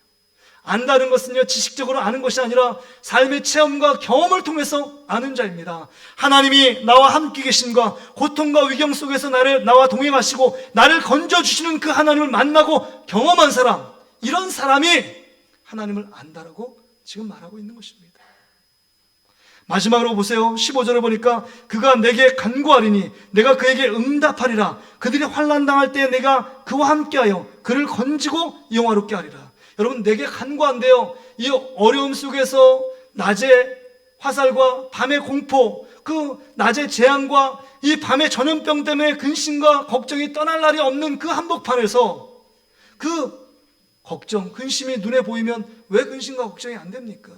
안다는 것은요, 지식적으로 아는 것이 아니라 삶의 체험과 경험을 통해서 아는 자입니다. 하나님이 나와 함께 계신과 고통과 위경 속에서 나와 동행하시고 나를 건져주시는 그 하나님을 만나고 경험한 사람, 이런 사람이 하나님을 안다라고 지금 말하고 있는 것입니다. 마지막으로 보세요. 15절을 보니까 그가 내게 간구하리니 내가 그에게 응답하리라. 그들이 환난당할 때 내가 그와 함께하여 그를 건지고 영화롭게 하리라. 여러분, 내게 간구한대요. 이 어려움 속에서 낮의 화살과 밤의 공포, 그 낮의 재앙과 이 밤의 전염병 때문에 근심과 걱정이 떠날 날이 없는 그 한복판에서 그 걱정, 근심이 눈에 보이면 왜 근심과 걱정이 안 됩니까?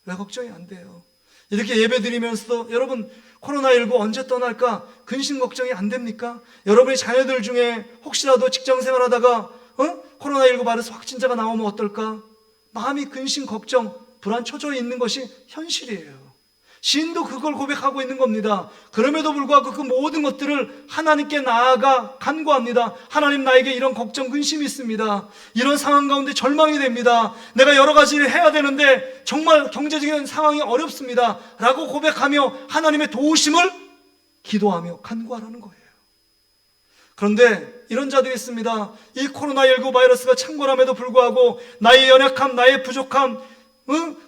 왜 걱정이 안 돼요? 이렇게 예배 드리면서도 여러분, 코로나19 언제 떠날까? 근심 걱정이 안 됩니까? 여러분의 자녀들 중에 혹시라도 직장 생활하다가 코로나19 바이러스 확진자가 나오면 어떨까? 마음이 근심, 걱정, 불안, 초조해 있는 것이 현실이에요. 시인도 그걸 고백하고 있는 겁니다. 그럼에도 불구하고 그 모든 것들을 하나님께 나아가 간구합니다. 하나님, 나에게 이런 걱정, 근심이 있습니다. 이런 상황 가운데 절망이 됩니다. 내가 여러 가지를 해야 되는데 정말 경제적인 상황이 어렵습니다. 라고 고백하며 하나님의 도우심을 기도하며 간구하라는 거예요. 그런데 이런 자들이 있습니다. 이 코로나19 바이러스가 창궐함에도 불구하고 나의 연약함, 나의 부족함,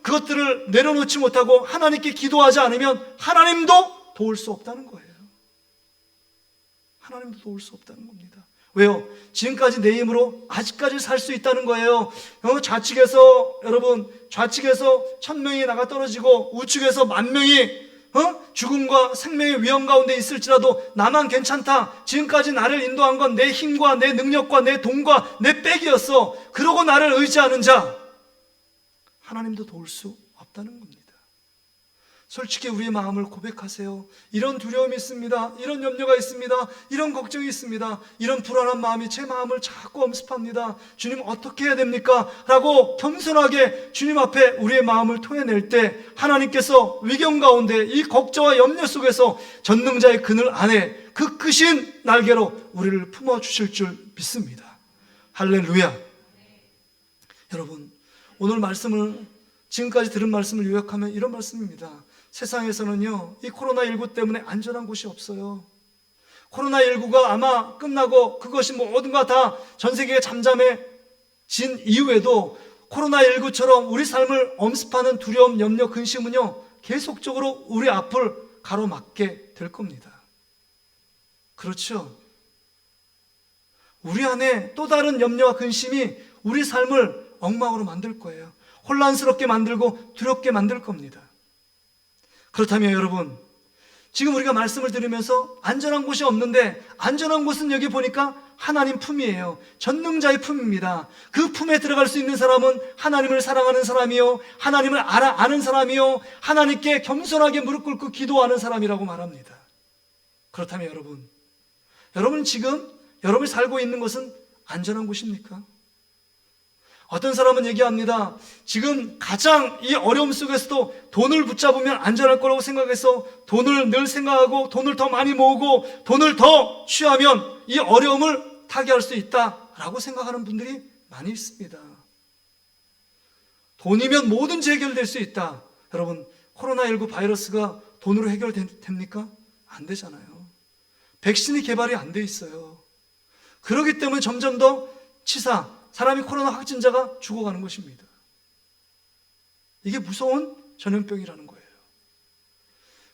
그것들을 내려놓지 못하고 하나님께 기도하지 않으면 하나님도 도울 수 없다는 거예요. 하나님도 도울 수 없다는 겁니다. 왜요? 지금까지 내 힘으로 아직까지 살 수 있다는 거예요. 좌측에서 여러분, 좌측에서 1000명이 나가 떨어지고 우측에서 10,000명이 죽음과 생명의 위험 가운데 있을지라도 나만 괜찮다. 지금까지 나를 인도한 건 내 힘과 내 능력과 내 돈과 내 빽이었어. 그러고 나를 의지하는 자, 하나님도 도울 수 없다는 겁니다. 솔직히 우리의 마음을 고백하세요. 이런 두려움이 있습니다. 이런 염려가 있습니다. 이런 걱정이 있습니다. 이런 불안한 마음이 제 마음을 자꾸 엄습합니다. 주님, 어떻게 해야 됩니까? 라고 겸손하게 주님 앞에 우리의 마음을 토해낼 때 하나님께서 위경 가운데 이 걱정과 염려 속에서 전능자의 그늘 안에 그 크신 날개로 우리를 품어주실 줄 믿습니다. 할렐루야. 여러분, 오늘 말씀을, 지금까지 들은 말씀을 요약하면 이런 말씀입니다. 세상에서는요, 이 코로나19 때문에 안전한 곳이 없어요. 코로나19가 아마 끝나고 그것이 모든가 다 전 세계가 잠잠해진 이후에도 코로나19처럼 우리 삶을 엄습하는 두려움, 염려, 근심은요, 계속적으로 우리 앞을 가로막게 될 겁니다. 그렇죠? 우리 안에 또 다른 염려와 근심이 우리 삶을 엉망으로 만들 거예요. 혼란스럽게 만들고 두렵게 만들 겁니다. 그렇다면 여러분, 지금 우리가 말씀을 들으면서 안전한 곳이 없는데, 안전한 곳은 여기 보니까 하나님 품이에요. 전능자의 품입니다. 그 품에 들어갈 수 있는 사람은 하나님을 사랑하는 사람이요, 하나님을 아는 사람이요, 하나님께 겸손하게 무릎 꿇고 기도하는 사람이라고 말합니다. 그렇다면 여러분 지금 여러분이 살고 있는 곳은 안전한 곳입니까? 어떤 사람은 얘기합니다. 지금 가장 이 어려움 속에서도 돈을 붙잡으면 안전할 거라고 생각해서 돈을 늘 생각하고 돈을 더 많이 모으고 돈을 더 취하면 이 어려움을 타개할 수 있다라고 생각하는 분들이 많이 있습니다. 돈이면 뭐든지 해결될 수 있다. 여러분, 코로나19 바이러스가 돈으로 해결됩니까? 안 되잖아요. 백신이 개발이 안 돼 있어요. 그렇기 때문에 점점 더 사람이 코로나 확진자가 죽어가는 것입니다. 이게 무서운 전염병이라는 거예요.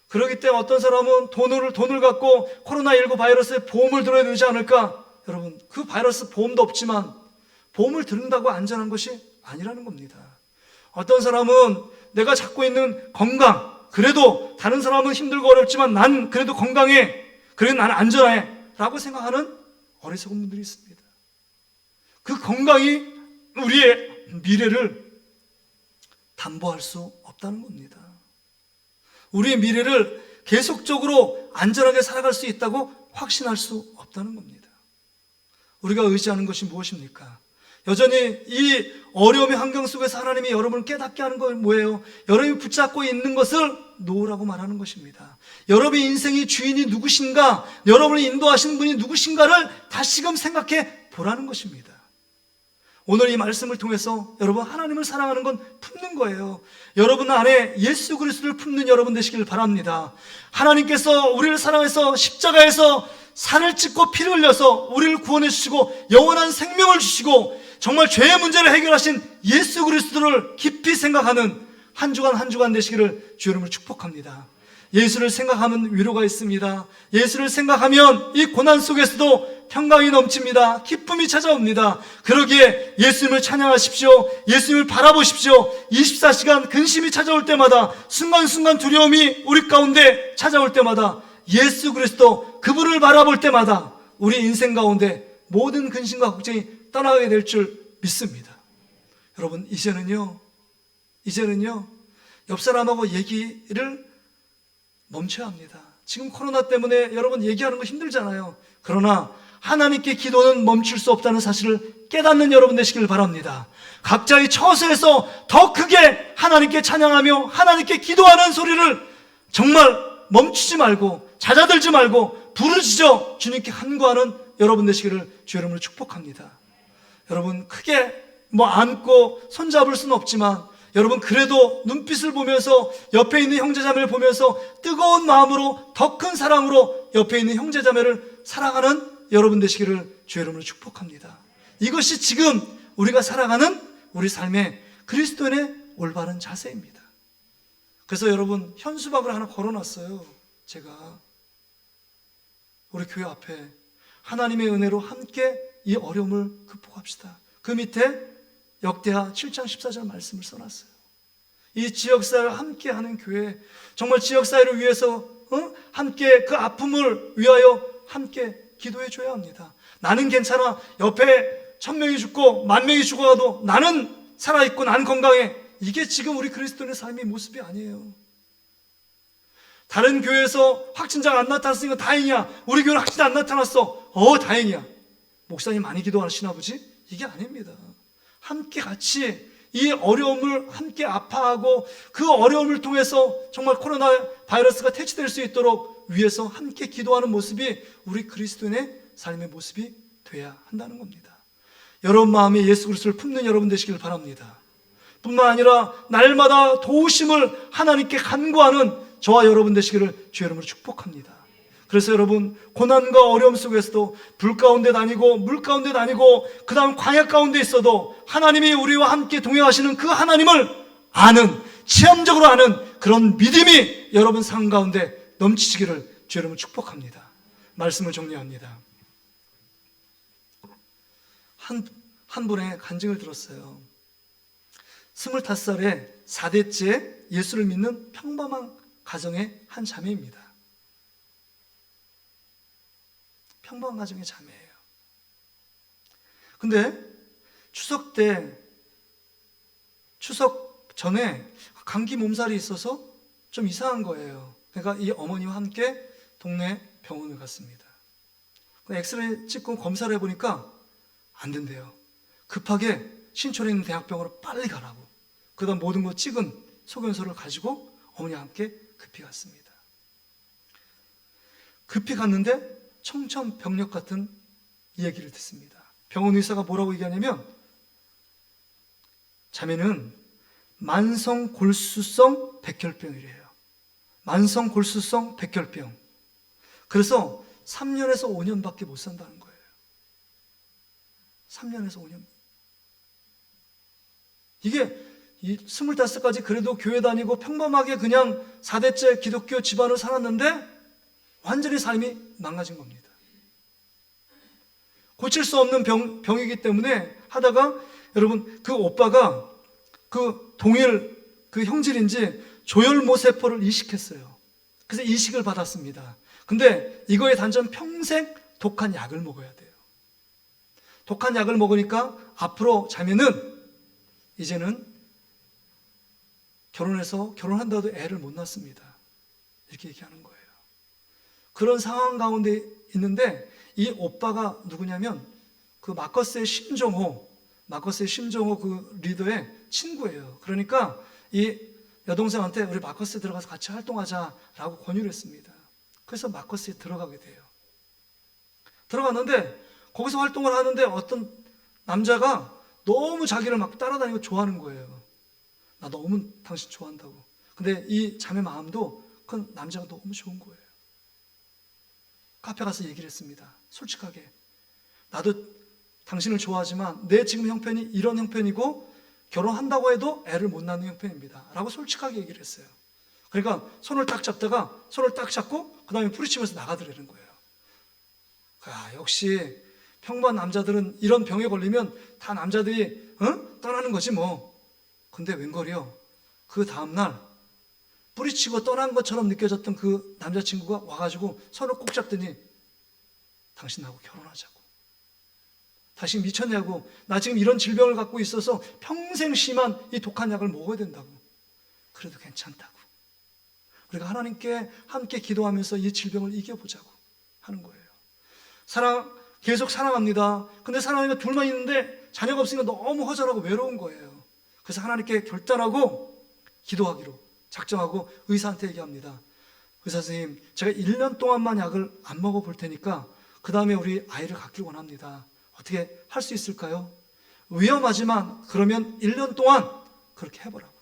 그렇기 때문에 어떤 사람은 돈을 갖고 코로나19 바이러스에 보험을 들어야 되지 않을까? 여러분, 그 바이러스 보험도 없지만 보험을 들는다고 안전한 것이 아니라는 겁니다. 어떤 사람은 내가 갖고 있는 건강, 그래도 다른 사람은 힘들고 어렵지만 난 그래도 건강해, 그래도 나는 안전해 라고 생각하는 어리석은 분들이 있습니다. 그 건강이 우리의 미래를 담보할 수 없다는 겁니다. 우리의 미래를 계속적으로 안전하게 살아갈 수 있다고 확신할 수 없다는 겁니다. 우리가 의지하는 것이 무엇입니까? 여전히 이 어려움의 환경 속에서 하나님이 여러분을 깨닫게 하는 건 뭐예요? 여러분이 붙잡고 있는 것을 놓으라고 말하는 것입니다. 여러분의 인생의 주인이 누구신가? 여러분을 인도하시는 분이 누구신가를 다시금 생각해 보라는 것입니다. 오늘 이 말씀을 통해서 여러분, 하나님을 사랑하는 건 품는 거예요. 여러분 안에 예수 그리스도를 품는 여러분 되시길 바랍니다. 하나님께서 우리를 사랑해서 십자가에서 살을 찢고 피를 흘려서 우리를 구원해 주시고 영원한 생명을 주시고 정말 죄의 문제를 해결하신 예수 그리스도를 깊이 생각하는 한 주간 한 주간 되시기를 주 여러분을 축복합니다. 예수를 생각하면 위로가 있습니다. 예수를 생각하면 이 고난 속에서도 평강이 넘칩니다. 기쁨이 찾아옵니다. 그러기에 예수님을 찬양하십시오. 예수님을 바라보십시오. 24시간 근심이 찾아올 때마다, 순간순간 두려움이 우리 가운데 찾아올 때마다 예수 그리스도 그분을 바라볼 때마다 우리 인생 가운데 모든 근심과 걱정이 떠나게 될 줄 믿습니다. 여러분, 이제는요 옆 사람하고 얘기를 멈춰야 합니다. 지금 코로나 때문에 여러분 얘기하는 거 힘들잖아요. 그러나 하나님께 기도는 멈출 수 없다는 사실을 깨닫는 여러분 되시길 바랍니다. 각자의 처소에서 더 크게 하나님께 찬양하며 하나님께 기도하는 소리를 정말 멈추지 말고 잦아들지 말고 부르짖어 주님께 간구하는 여러분 되시기를 주 여러분을 축복합니다. 여러분 크게 안고 손잡을 수는 없지만 여러분 그래도 눈빛을 보면서 옆에 있는 형제자매를 보면서 뜨거운 마음으로 더 큰 사랑으로 옆에 있는 형제자매를 사랑하는 여러분 되시기를 주 여러분을 축복합니다. 이것이 지금 우리가 살아가는 우리 삶의 그리스도인의 올바른 자세입니다. 그래서 여러분 현수막을 하나 걸어놨어요. 제가 우리 교회 앞에 하나님의 은혜로 함께 이 어려움을 극복합시다. 그 밑에 역대하 7장 14절 말씀을 써놨어요. 이 지역사회를 함께 하는 교회, 정말 지역사회를 위해서 함께 그 아픔을 위하여 함께 기도해 줘야 합니다. 나는 괜찮아. 옆에 1000명이 죽고 10,000명이 죽어가도 나는 살아있고 나는 건강해. 이게 지금 우리 그리스도인의 삶의 모습이 아니에요. 다른 교회에서 확진자가 안 나타났으니까 다행이야. 우리 교회는 확진자 안 나타났어. 다행이야. 목사님 많이 기도하시나 보지? 이게 아닙니다. 함께 같이 이 어려움을 함께 아파하고 그 어려움을 통해서 정말 코로나 바이러스가 퇴치될 수 있도록 위해서 함께 기도하는 모습이 우리 그리스도인의 삶의 모습이 돼야 한다는 겁니다. 여러분 마음에 예수 그리스도를 품는 여러분 되시길 바랍니다. 뿐만 아니라 날마다 도우심을 하나님께 간구하는 저와 여러분 되시기를 주 여러분을 축복합니다. 그래서 여러분 고난과 어려움 속에서도 불 가운데 다니고 물 가운데 다니고 그 다음 광야 가운데 있어도 하나님이 우리와 함께 동행하시는 그 하나님을 아는, 체험적으로 아는 그런 믿음이 여러분 삶 가운데 넘치시기를 주 여러분 축복합니다. 말씀을 정리합니다. 한 분의 간증을 들었어요. 25살에 4대째 예수를 믿는 평범한 가정의 한 자매입니다. 평범한 가정의 자매예요. 근데 추석 전에 감기 몸살이 있어서 좀 이상한 거예요. 그러니까 이 어머니와 함께 동네 병원을 갔습니다. 엑스레이 찍고 검사를 해보니까 안 된대요. 급하게 신촌에 있는 대학병원으로 빨리 가라고. 그 다음 모든 거 찍은 소견서를 가지고 어머니와 함께 급히 갔습니다. 급히 갔는데 청천벽력 같은 얘기를 듣습니다. 병원 의사가 뭐라고 얘기하냐면 자매는 만성골수성 백혈병이래요. 만성골수성 백혈병. 그래서 3년에서 5년밖에 못 산다는 거예요. 3년에서 5년. 이게 25까지 그래도 교회 다니고 평범하게 그냥 4대째 기독교 집안을 살았는데 완전히 삶이 망가진 겁니다. 고칠 수 없는 병이기 때문에 하다가 여러분 그 오빠가 그 동일 그 형질인지 조혈모세포를 이식했어요. 그래서 이식을 받았습니다. 근데 이거의 단점 평생 독한 약을 먹어야 돼요. 독한 약을 먹으니까 앞으로 자매는 이제는 결혼한다고 애를 못 낳습니다. 이렇게 얘기하는 거예요. 그런 상황 가운데 있는데 이 오빠가 누구냐면 그 마커스의 심정호 그 리더의 친구예요. 그러니까 이 여동생한테 우리 마커스에 들어가서 같이 활동하자라고 권유를 했습니다. 그래서 마커스에 들어가게 돼요. 들어갔는데 거기서 활동을 하는데 어떤 남자가 너무 자기를 막 따라다니고 좋아하는 거예요. 나 너무 당신 좋아한다고. 근데 이 자매 마음도 그 남자가 너무 좋은 거예요. 카페 가서 얘기를 했습니다. 솔직하게. 나도 당신을 좋아하지만 내 지금 형편이 이런 형편이고 결혼한다고 해도 애를 못 낳는 형편입니다. 라고 솔직하게 얘기를 했어요. 그러니까 손을 딱 잡다가 손을 딱 잡고 그 다음에 부딪히면서 나가더라는 거예요. 역시 평범한 남자들은 이런 병에 걸리면 다 남자들이 떠나는 거지 뭐. 근데 웬걸이요. 그 다음날 뿌리치고 떠난 것처럼 느껴졌던 그 남자친구가 와가지고 손을 꼭 잡더니 당신 나하고 결혼하자고. 당신 미쳤냐고. 나 지금 이런 질병을 갖고 있어서 평생 심한 이 독한 약을 먹어야 된다고. 그래도 괜찮다고. 우리가 하나님께 함께 기도하면서 이 질병을 이겨보자고 하는 거예요. 계속 사랑합니다. 근데 사랑하니까 둘만 있는데 자녀가 없으니까 너무 허전하고 외로운 거예요. 그래서 하나님께 결단하고 기도하기로 작정하고 의사한테 얘기합니다. 의사 선생님, 제가 1년 동안만 약을 안 먹어볼 테니까 그 다음에 우리 아이를 갖길 원합니다. 어떻게 할 수 있을까요? 위험하지만 그러면 1년 동안 그렇게 해보라고.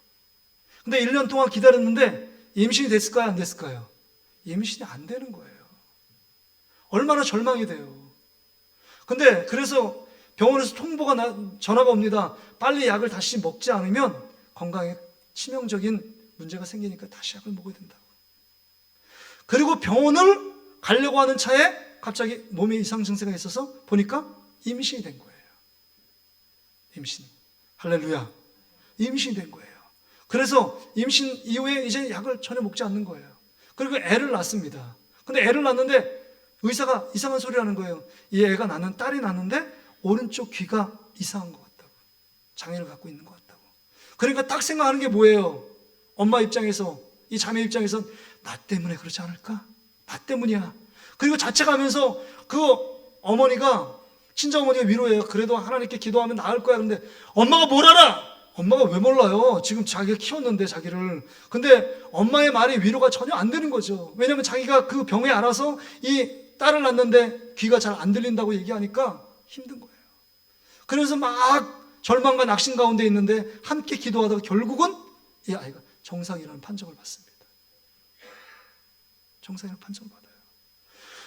근데 1년 동안 기다렸는데 임신이 됐을까요? 안 됐을까요? 임신이 안 되는 거예요. 얼마나 절망이 돼요. 근데 그래서 병원에서 전화가 옵니다. 빨리 약을 다시 먹지 않으면 건강에 치명적인 문제가 생기니까 다시 약을 먹어야 된다고. 그리고 병원을 가려고 하는 차에 갑자기 몸에 이상 증세가 있어서 보니까 임신이 된 거예요. 임신. 할렐루야. 임신이 된 거예요. 그래서 임신 이후에 이제 약을 전혀 먹지 않는 거예요. 그리고 애를 낳습니다. 근데 애를 낳는데 의사가 이상한 소리를 하는 거예요. 이 애가 딸이 낳는데 오른쪽 귀가 이상한 것 같다고. 장애를 갖고 있는 것 같다고. 그러니까 딱 생각하는 게 뭐예요? 엄마 입장에서, 이 자매 입장에서 나 때문에 그렇지 않을까? 나 때문이야. 그리고 자책하면서 그 어머니가, 친정어머니가 위로해요. 그래도 하나님께 기도하면 나을 거야. 그런데 엄마가 뭘 알아? 엄마가 왜 몰라요? 지금 자기가 키웠는데 자기를. 근데 엄마의 말이 위로가 전혀 안 되는 거죠. 왜냐하면 자기가 그 병에 알아서 이 딸을 낳는데 귀가 잘 안 들린다고 얘기하니까 힘든 거예요. 그래서 막 절망과 낙심 가운데 있는데 함께 기도하다가 결국은 이 아이가 정상이라는 판정을 받습니다. 정상이라는 판정을 받아요.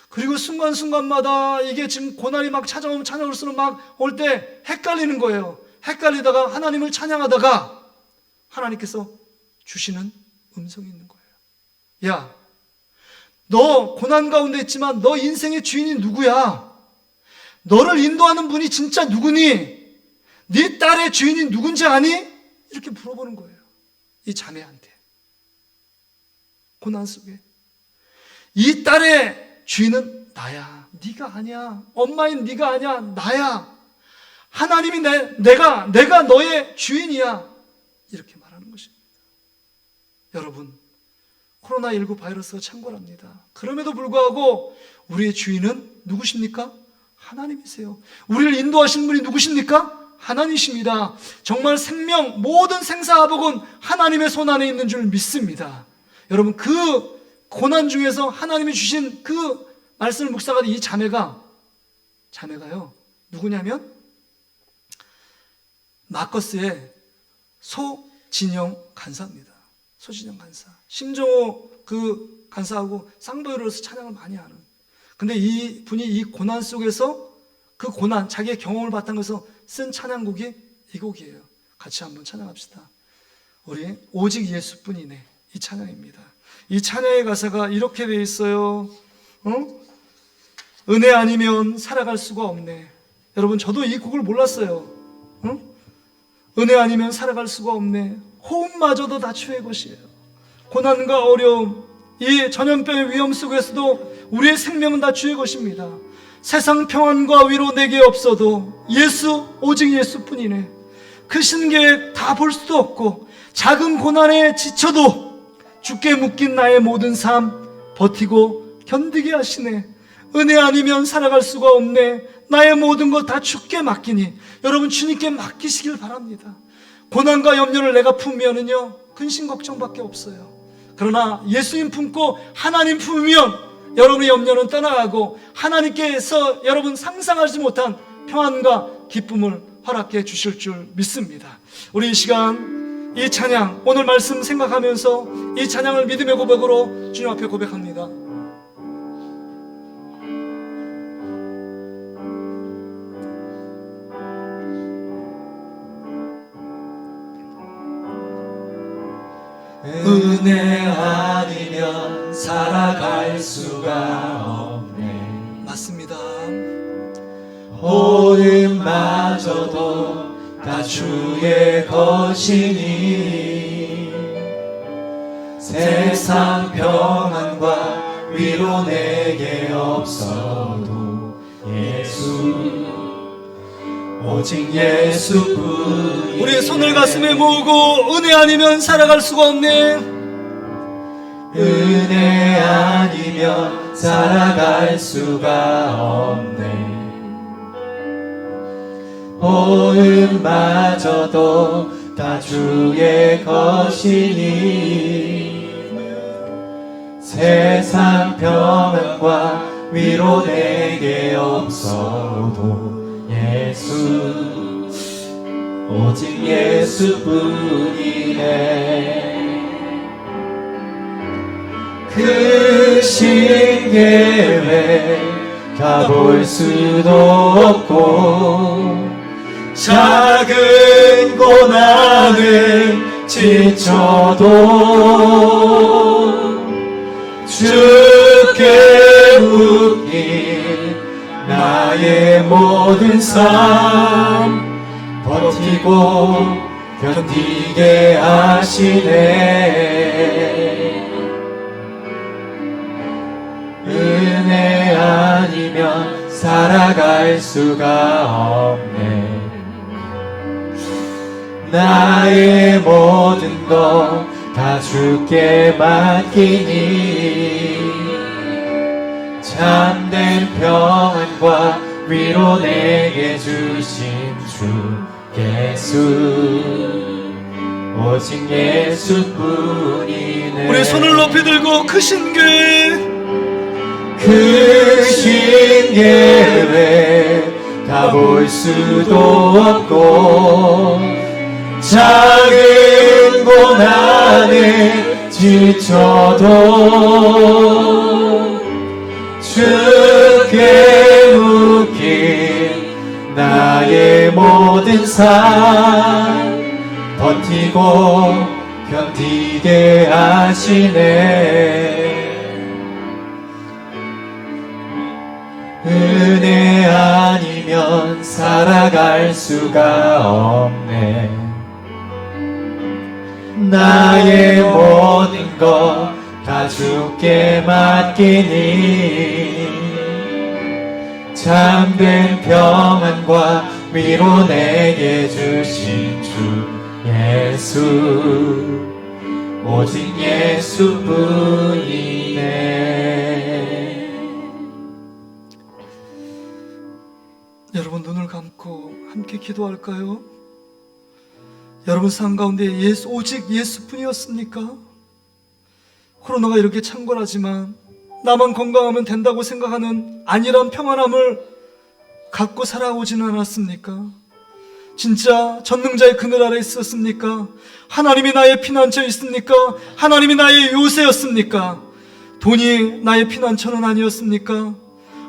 그리고 순간순간마다 이게 지금 고난이 막 찾아오면 찬양할수록 막 올 때 헷갈리는 거예요. 헷갈리다가 하나님을 찬양하다가 하나님께서 주시는 음성이 있는 거예요. 야, 너 고난 가운데 있지만 너 인생의 주인이 누구야? 너를 인도하는 분이 진짜 누구니? 네 딸의 주인이 누군지 아니? 이렇게 물어보는 거예요. 이 자매한테. 고난 속에. 이 딸의 주인은 나야. 네가 아니야. 엄마인 네가 아니야. 나야. 하나님이 내가 너의 주인이야. 이렇게 말하는 것입니다. 여러분, 코로나19 바이러스가 창궐합니다. 그럼에도 불구하고 우리의 주인은 누구십니까? 하나님이세요. 우리를 인도하신 분이 누구십니까? 하나님이십니다. 정말 생명, 모든 생사화복은 하나님의 손 안에 있는 줄 믿습니다. 여러분, 그 고난 중에서 하나님이 주신 그 말씀을 묵상하는 이 자매가요, 누구냐면 마커스의 소진영 간사입니다. 소진영 간사. 심정호 그 간사하고 쌍벽으로서 찬양을 많이 하는. 근데 이 분이 이 고난 속에서 그 고난, 자기의 경험을 바탕으로 쓴 찬양곡이 이 곡이에요. 같이 한번 찬양합시다. 우리 오직 예수뿐이네. 이 찬양입니다. 이 찬양의 가사가 이렇게 돼 있어요. 은혜 아니면 살아갈 수가 없네. 여러분, 저도 이 곡을 몰랐어요. 은혜 아니면 살아갈 수가 없네. 호흡마저도 다 주의 것이에요. 고난과 어려움, 이 전염병의 위험 속에서도 우리의 생명은 다 주의 것입니다. 세상 평안과 위로 내게 없어도 예수, 오직 예수뿐이네. 크신 계획 다 볼 수도 없고 작은 고난에 지쳐도 주께 묶인 나의 모든 삶 버티고 견디게 하시네. 은혜 아니면 살아갈 수가 없네. 나의 모든 것 다 주께 맡기니. 여러분, 주님께 맡기시길 바랍니다. 고난과 염려를 내가 품으면은요, 근심 걱정밖에 없어요. 그러나 예수님 품고 하나님 품으면 여러분의 염려는 떠나가고 하나님께서 여러분 상상하지 못한 평안과 기쁨을 허락해 주실 줄 믿습니다. 우리 이 시간 이 찬양, 오늘 말씀 생각하면서 이 찬양을 믿음의 고백으로 주님 앞에 고백합니다. 은혜 아니면 살아갈 수가 없네. 맞습니다. 호흡마저도 다 주의 것이니 세상 평안과 위로 내게 없어도 예수, 오직 예수뿐. 우리의 손을 가슴에 모으고 은혜 아니면 살아갈 수가 없네. 은혜 아니면 살아갈 수가 없네. 호흡마저도 다 주의 것이니 세상 평안과 위로 내게 없어도 예수 오직 예수뿐이네. 크신 계획 가볼 수도 없고 작은 고난을 지쳐도 주께 묶인 나의 모든 삶 버티고 견디게 하시네. 은혜 아니면 살아갈 수가 없네. 나의 모든 것 다 주께 맡기니 참된 평안과 위로 내게 주신 주 예수 오직 예수뿐이네. 우리 손을 높이 들고 크신 계획 가볼 수도 없고 작은 고난을 지쳐도 주께 묶인 나의 모든 삶 버티고 견디게 하시네. 은혜 아니면 살아갈 수가 없네. 나의 모든 것 다 주께 맡기니 참된 평안과 위로 내게 주신 주 예수 오직 예수뿐이네. 여러분 눈을 감고 함께 기도할까요? 여러분 삶 가운데 오직 예수뿐이었습니까? 코로나가 이렇게 창궐하지만 나만 건강하면 된다고 생각하는 안일한 평안함을 갖고 살아오지는 않았습니까? 진짜 전능자의 그늘 아래 있었습니까? 하나님이 나의 피난처 있습니까? 하나님이 나의 요새였습니까? 돈이 나의 피난처는 아니었습니까?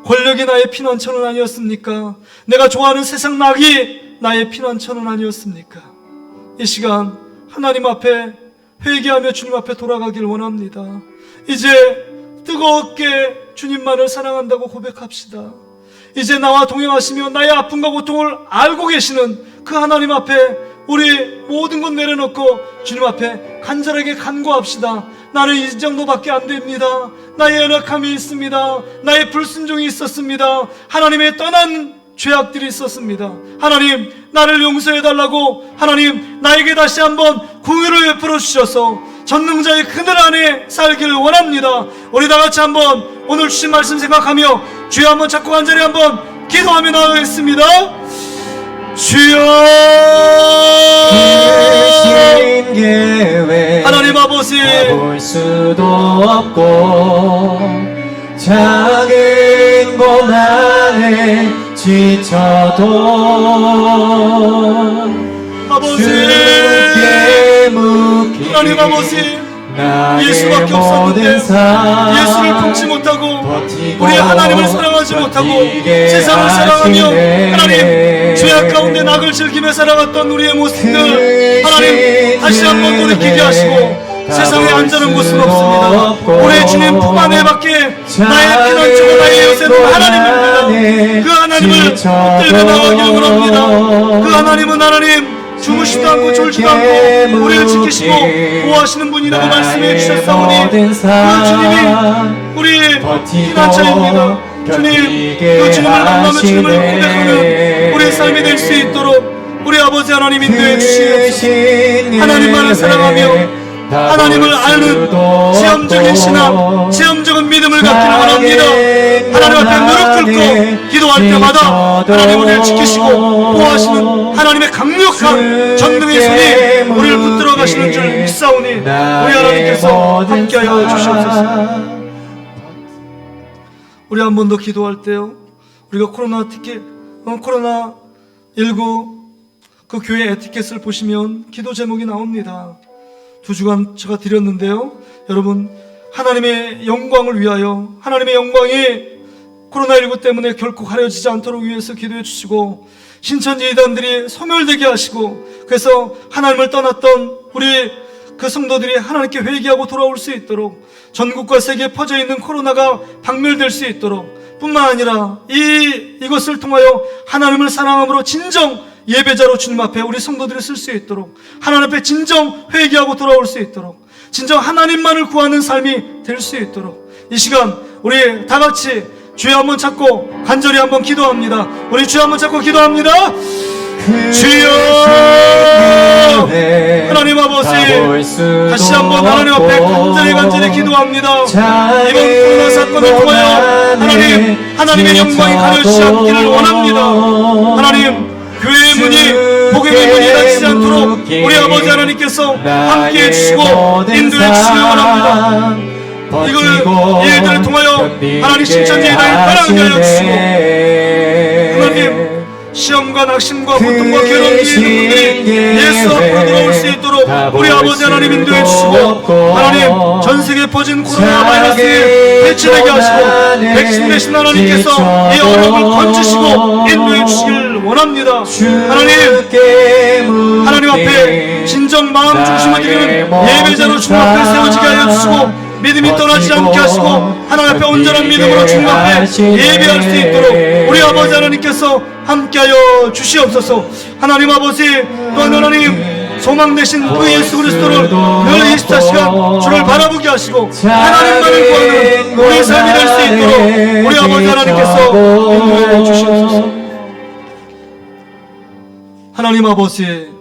권력이 나의 피난처는 아니었습니까? 내가 좋아하는 세상 낙이 나의 피난처는 아니었습니까? 이 시간 하나님 앞에 회개하며 주님 앞에 돌아가길 원합니다. 이제 뜨겁게 주님만을 사랑한다고 고백합시다. 이제 나와 동행하시며 나의 아픔과 고통을 알고 계시는 그 하나님 앞에 우리 모든 것 내려놓고 주님 앞에 간절하게 간구합시다. 나는 이 정도밖에 안 됩니다. 나의 연약함이 있습니다. 나의 불순종이 있었습니다. 하나님의 떠난 죄악들이 있었습니다. 하나님 나를 용서해달라고, 하나님 나에게 다시 한번 공의를 베풀어 주셔서 전능자의 그늘 안에 살기를 원합니다. 우리 다같이 한번 오늘 주신 말씀 생각하며 주여 한번 잡고 간절히 한번 기도하며 나가겠습니다. 주여 하나님 아버지 볼 수도 없고 작은 고난에 지쳐도 아버지 주께 묶인 하나님 아버지 나의 예수밖에 모든 없었는데 삶 예수를 품지 못하고 버티고 우리 하나님을 사랑하지 못하고 견디게 세상을 사랑하며 하시네. 하나님 죄악 가운데 낙을 즐기며 살아갔던 우리의 모습들 하나님 다시 한번 돌이키게 하시고 세상에 안전한 곳은 없습니다. 우리 주님 품 안에밖에 나의 피난처가 나의 요새는 하나님입니다. 그 하나님을 붙들고 나가기를 원합니다. 그 하나님은 하나님 주무시도 않고 졸지도 않고 우리를 지키시고 보호하시는 분이라고 말씀해 주셨사오니 그 주님이 우리 피난처입니다. 주님 그 주님을 만나며 주님을 고백하는 우리의 삶이 될 수 있도록 우리 아버지 하나님 인도해 주시옵소서. 하나님만을 사랑하며 하나님을 아는 체험적인 신앙, 체험적 영적인 믿음을 갖기를 원합니다. 하나님 앞에 무릎 꿇고 기도할 때마다 하나님 우리를 지키시고 보호하시는 하나님의 강력한 전능의 손이 우리를 붙들어 가시는 줄 믿사오니 우리 하나님께서 함께하여 주시옵소서. 우리 한 번 더 기도할 때요, 우리가 특히 코로나19 그 교회 에티켓을 보시면 기도 제목이 나옵니다. 2주간 제가 드렸는데요, 여러분, 하나님의 영광을 위하여, 하나님의 영광이 코로나19 때문에 결코 가려지지 않도록 위해서 기도해 주시고, 신천지 이단들이 소멸되게 하시고, 그래서 하나님을 떠났던 우리 그 성도들이 하나님께 회개하고 돌아올 수 있도록, 전국과 세계에 퍼져 있는 코로나가 박멸될 수 있도록, 뿐만 아니라 이것을 통하여 하나님을 사랑함으로 진정 예배자로 주님 앞에 우리 성도들이 쓸 수 있도록, 하나님 앞에 진정 회개하고 돌아올 수 있도록, 진정 하나님만을 구하는 삶이 될 수 있도록, 이 시간 우리 다 같이 주여 한번 찾고 간절히 한번 기도합니다. 우리 주여 한번 찾고 기도합니다. 주여 하나님 아버지, 다시 한번 하나님 앞에 간절히 기도합니다. 이번 코로나 사건을 통하여 하나님의 영광이 가려지지 않기를 원합니다. 하나님, 교회의 문이, 복음의 문이 닫히지 않도록 우리 아버지 하나님께서 함께해 주시고 인도해 주시길 원합니다. 이 일들을 통하여 하나님 신천지에 나를 따라가게 하여 주시고, 하나님 시험과 낙심과 고통과 괴로움이 있는 분들이 예수 앞으로 들어올 수 있도록 우리 아버지 하나님 인도해 주시고, 하나님 전세계에 퍼진 코로나 바이러스에 해치되게 하시고 백신 대신 하나님께서 이 어려움을 건지시고 인도해 주시길 원합니다. 하나님 앞에 진정 마음 중심을 드리는 예배자로 주님 앞에 세워지게 하여 주시고, 믿음이 떠나지 않게 하시고 하나님 앞에 온전한 믿음으로 주님 앞에 예배할 수 있도록 우리 아버지 하나님께서 함께하여 주시옵소서. 하나님 아버지, 또한 하나님 소망 되신 그 예수 그리스도를 늘 24시간 주를 바라보게 하시고 하나님만을 구하는 우리의 삶이 될 수 있도록 우리 아버지 하나님께서 인도해 주시옵소서. 하나님 아버지,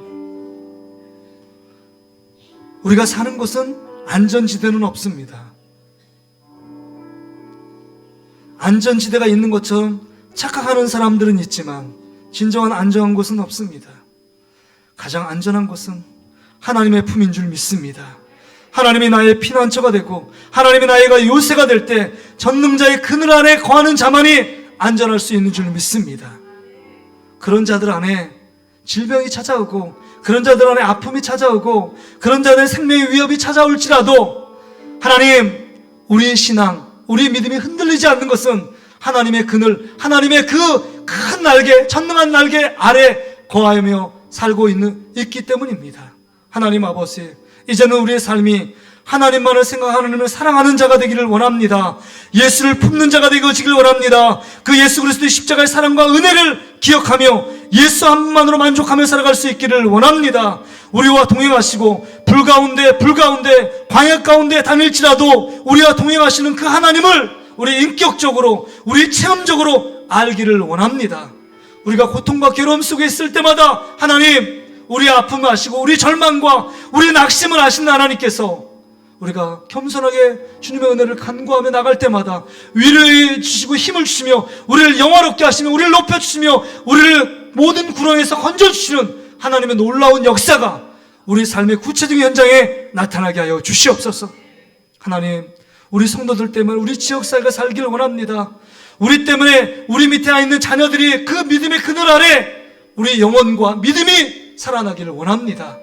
우리가 사는 곳은 안전지대는 없습니다. 안전지대가 있는 것처럼 착각하는 사람들은 있지만 진정한 안전한 곳은 없습니다. 가장 안전한 곳은 하나님의 품인 줄 믿습니다. 하나님이 나의 피난처가 되고 하나님이 나의 요새가 될 때 전능자의 그늘 아래 거하는 자만이 안전할 수 있는 줄 믿습니다. 그런 자들 안에 질병이 찾아오고, 그런 자들 안에 아픔이 찾아오고, 그런 자들의 생명의 위협이 찾아올지라도 하나님, 우리의 신앙, 우리의 믿음이 흔들리지 않는 것은 하나님의 그늘, 하나님의 그 큰 날개, 전능한 날개 아래 거하며 살고 있기 때문입니다. 하나님 아버지, 이제는 우리의 삶이 하나님만을 생각하는, 하나님을 사랑하는 자가 되기를 원합니다. 예수를 품는 자가 되기를 원합니다. 그 예수 그리스도의 십자가의 사랑과 은혜를 기억하며 예수 한 분만으로 만족하며 살아갈 수 있기를 원합니다. 우리와 동행하시고 불가운데 광야 가운데 다닐지라도 우리와 동행하시는 그 하나님을 우리 인격적으로, 우리 체험적으로 알기를 원합니다. 우리가 고통과 괴로움 속에 있을 때마다 하나님, 우리의 아픔을 아시고 우리 절망과 우리 낙심을 아시는 하나님께서 우리가 겸손하게 주님의 은혜를 간구하며 나갈 때마다 위로해 주시고 힘을 주시며 우리를 영화롭게 하시며 우리를 높여주시며 우리를 모든 구렁에서 건져주시는 하나님의 놀라운 역사가 우리 삶의 구체적인 현장에 나타나게 하여 주시옵소서. 하나님, 우리 성도들 때문에 우리 지역사회가 살기를 원합니다. 우리 때문에 우리 밑에 있는 자녀들이 그 믿음의 그늘 아래 우리 영혼과 믿음이 살아나기를 원합니다.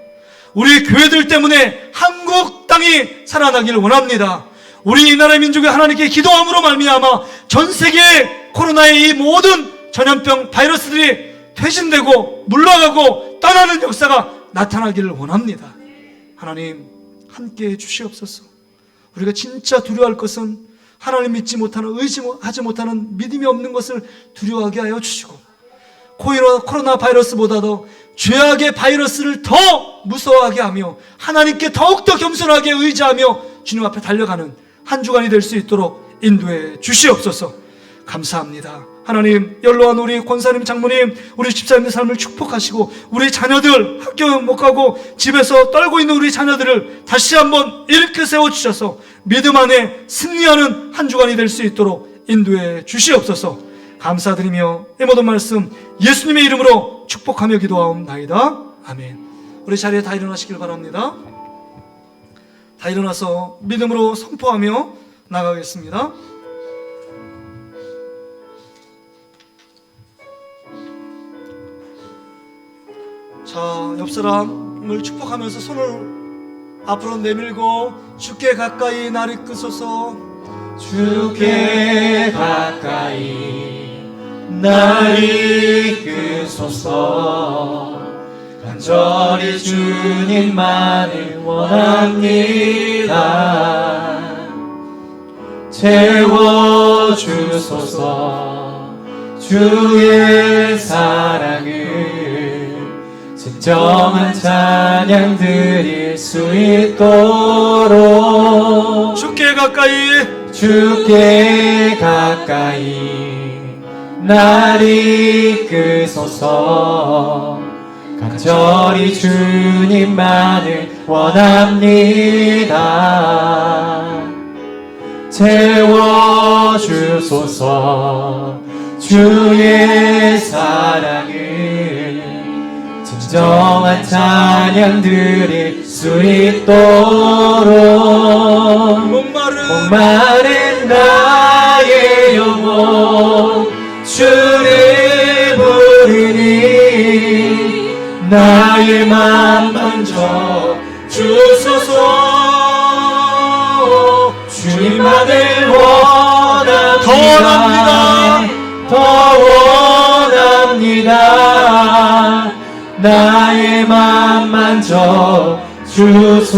우리 교회들 때문에 한국 땅이 살아나기를 원합니다. 우리 이 나라의 민족이 하나님께 기도함으로 말미암아 전 세계의 코로나의 이 모든 전염병 바이러스들이 퇴진되고 물러가고 떠나는 역사가 나타나기를 원합니다. 하나님, 함께해 주시옵소서. 우리가 진짜 두려워할 것은 하나님 믿지 못하는, 의지하지 못하는, 믿음이 없는 것을 두려워하게 하여 주시고, 코로나 바이러스보다도 죄악의 바이러스를 더 무서워하게 하며 하나님께 더욱더 겸손하게 의지하며 주님 앞에 달려가는 한 주간이 될 수 있도록 인도해 주시옵소서. 감사합니다. 하나님, 연로한 우리 권사님, 장모님, 우리 집사님의 삶을 축복하시고 우리 자녀들 학교 못 가고 집에서 떨고 있는 우리 자녀들을 다시 한번 일으켜 세워주셔서 믿음 안에 승리하는 한 주간이 될 수 있도록 인도해 주시옵소서. 감사드리며 이 모든 말씀 예수님의 이름으로 축복하며 기도하옵나이다. 아멘. 우리 자리에 다 일어나시길 바랍니다. 다 일어나서 믿음으로 선포하며 나가겠습니다. 자, 옆 사람을 축복하면서 손을 앞으로 내밀고 주께 가까이 나를 이끄소서. 주께 가까이 날 이끄소서. 간절히 주님만을 원합니다. 채워주소서. 주의 사랑을 진정한 찬양 드릴 수 있도록 주께 가까이 날 이끄소서. 간절히 주님만을 원합니다. 채워주소서. 주의 사랑을 진정한 찬양 드릴 수 있도록 목마른 나의 영혼 주를 부르니 나의 맘 만져 주소서. 주님만을 원합니다. 더 원합니다. 나의 맘 만져 주소서.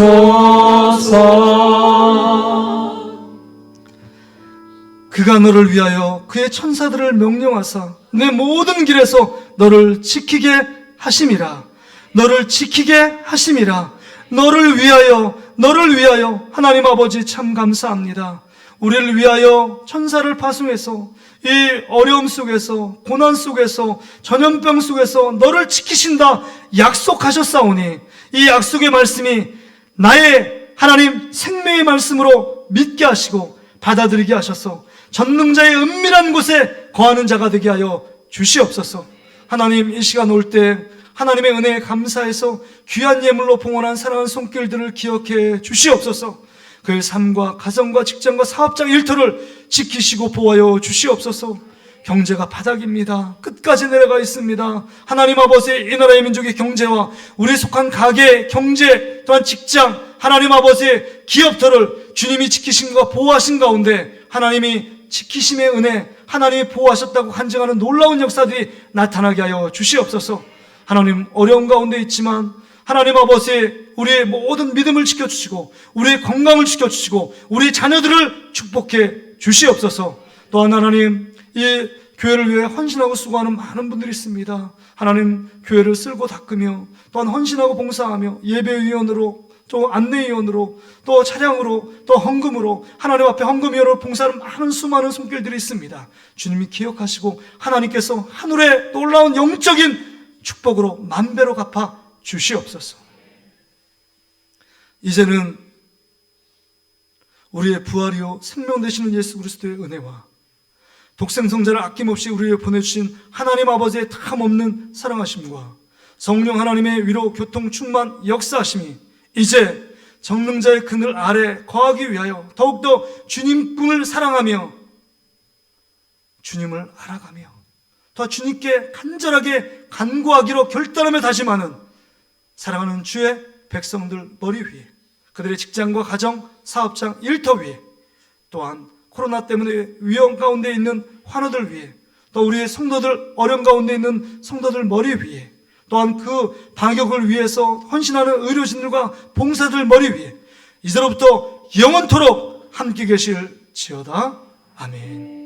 그가 너를 위하여 그의 천사들을 명령하사 내 모든 길에서 너를 지키게 하심이라. 너를 지키게 하심이라. 너를 위하여 하나님 아버지 참 감사합니다. 우리를 위하여 천사를 파송해서 이 어려움 속에서, 고난 속에서, 전염병 속에서 너를 지키신다 약속하셨사오니 이 약속의 말씀이 나의 하나님 생명의 말씀으로 믿게 하시고 받아들이게 하셔서 전능자의 은밀한 곳에 거하는 자가 되게 하여 주시옵소서. 하나님, 이 시간 올 때 하나님의 은혜에 감사해서 귀한 예물로 봉헌한 사랑하는 손길들을 기억해 주시옵소서. 그의 삶과 가정과 직장과 사업장 일터를 지키시고 보호하여 주시옵소서. 경제가 바닥입니다. 끝까지 내려가 있습니다. 하나님 아버지, 이 나라의 민족의 경제와 우리 속한 가게, 경제, 또한 직장, 하나님 아버지 기업들을 주님이 지키신 것 보호하신 가운데 하나님이 지키심의 은혜, 하나님이 보호하셨다고 간증하는 놀라운 역사들이 나타나게 하여 주시옵소서. 하나님, 어려운 가운데 있지만 하나님 아버지, 우리의 모든 믿음을 지켜주시고 우리의 건강을 지켜주시고 우리 자녀들을 축복해 주시옵소서. 또한 하나님, 이 교회를 위해 헌신하고 수고하는 많은 분들이 있습니다. 하나님, 교회를 쓸고 닦으며 또한 헌신하고 봉사하며 예배위원으로 또 안내위원으로 또 차량으로 또 헌금으로 하나님 앞에 헌금위원으로 봉사하는 많은 수많은 손길들이 있습니다. 주님이 기억하시고 하나님께서 하늘의 놀라운 영적인 축복으로 만배로 갚아 주시옵소서. 이제는 우리의 부활이요 생명 되시는 예수 그리스도의 은혜와 독생성자를 아낌없이 우리에게 보내주신 하나님 아버지의 탐없는 사랑하심과 성령 하나님의 위로 교통 충만 역사하심이 이제 정능자의 그늘 아래 거하기 위하여 더욱더 주님 꿈을 사랑하며 주님을 알아가며 더 주님께 간절하게 간구하기로 결단하며 다짐하는 사랑하는 주의 백성들 머리 위에, 그들의 직장과 가정, 사업장, 일터 위에, 또한 코로나 때문에 위험 가운데 있는 환우들 위에, 또 우리의 성도들, 어려움 가운데 있는 성도들 머리 위에, 또한 그 방역을 위해서 헌신하는 의료진들과 봉사들 머리 위에 이제로부터 영원토록 함께 계실지어다. 아멘.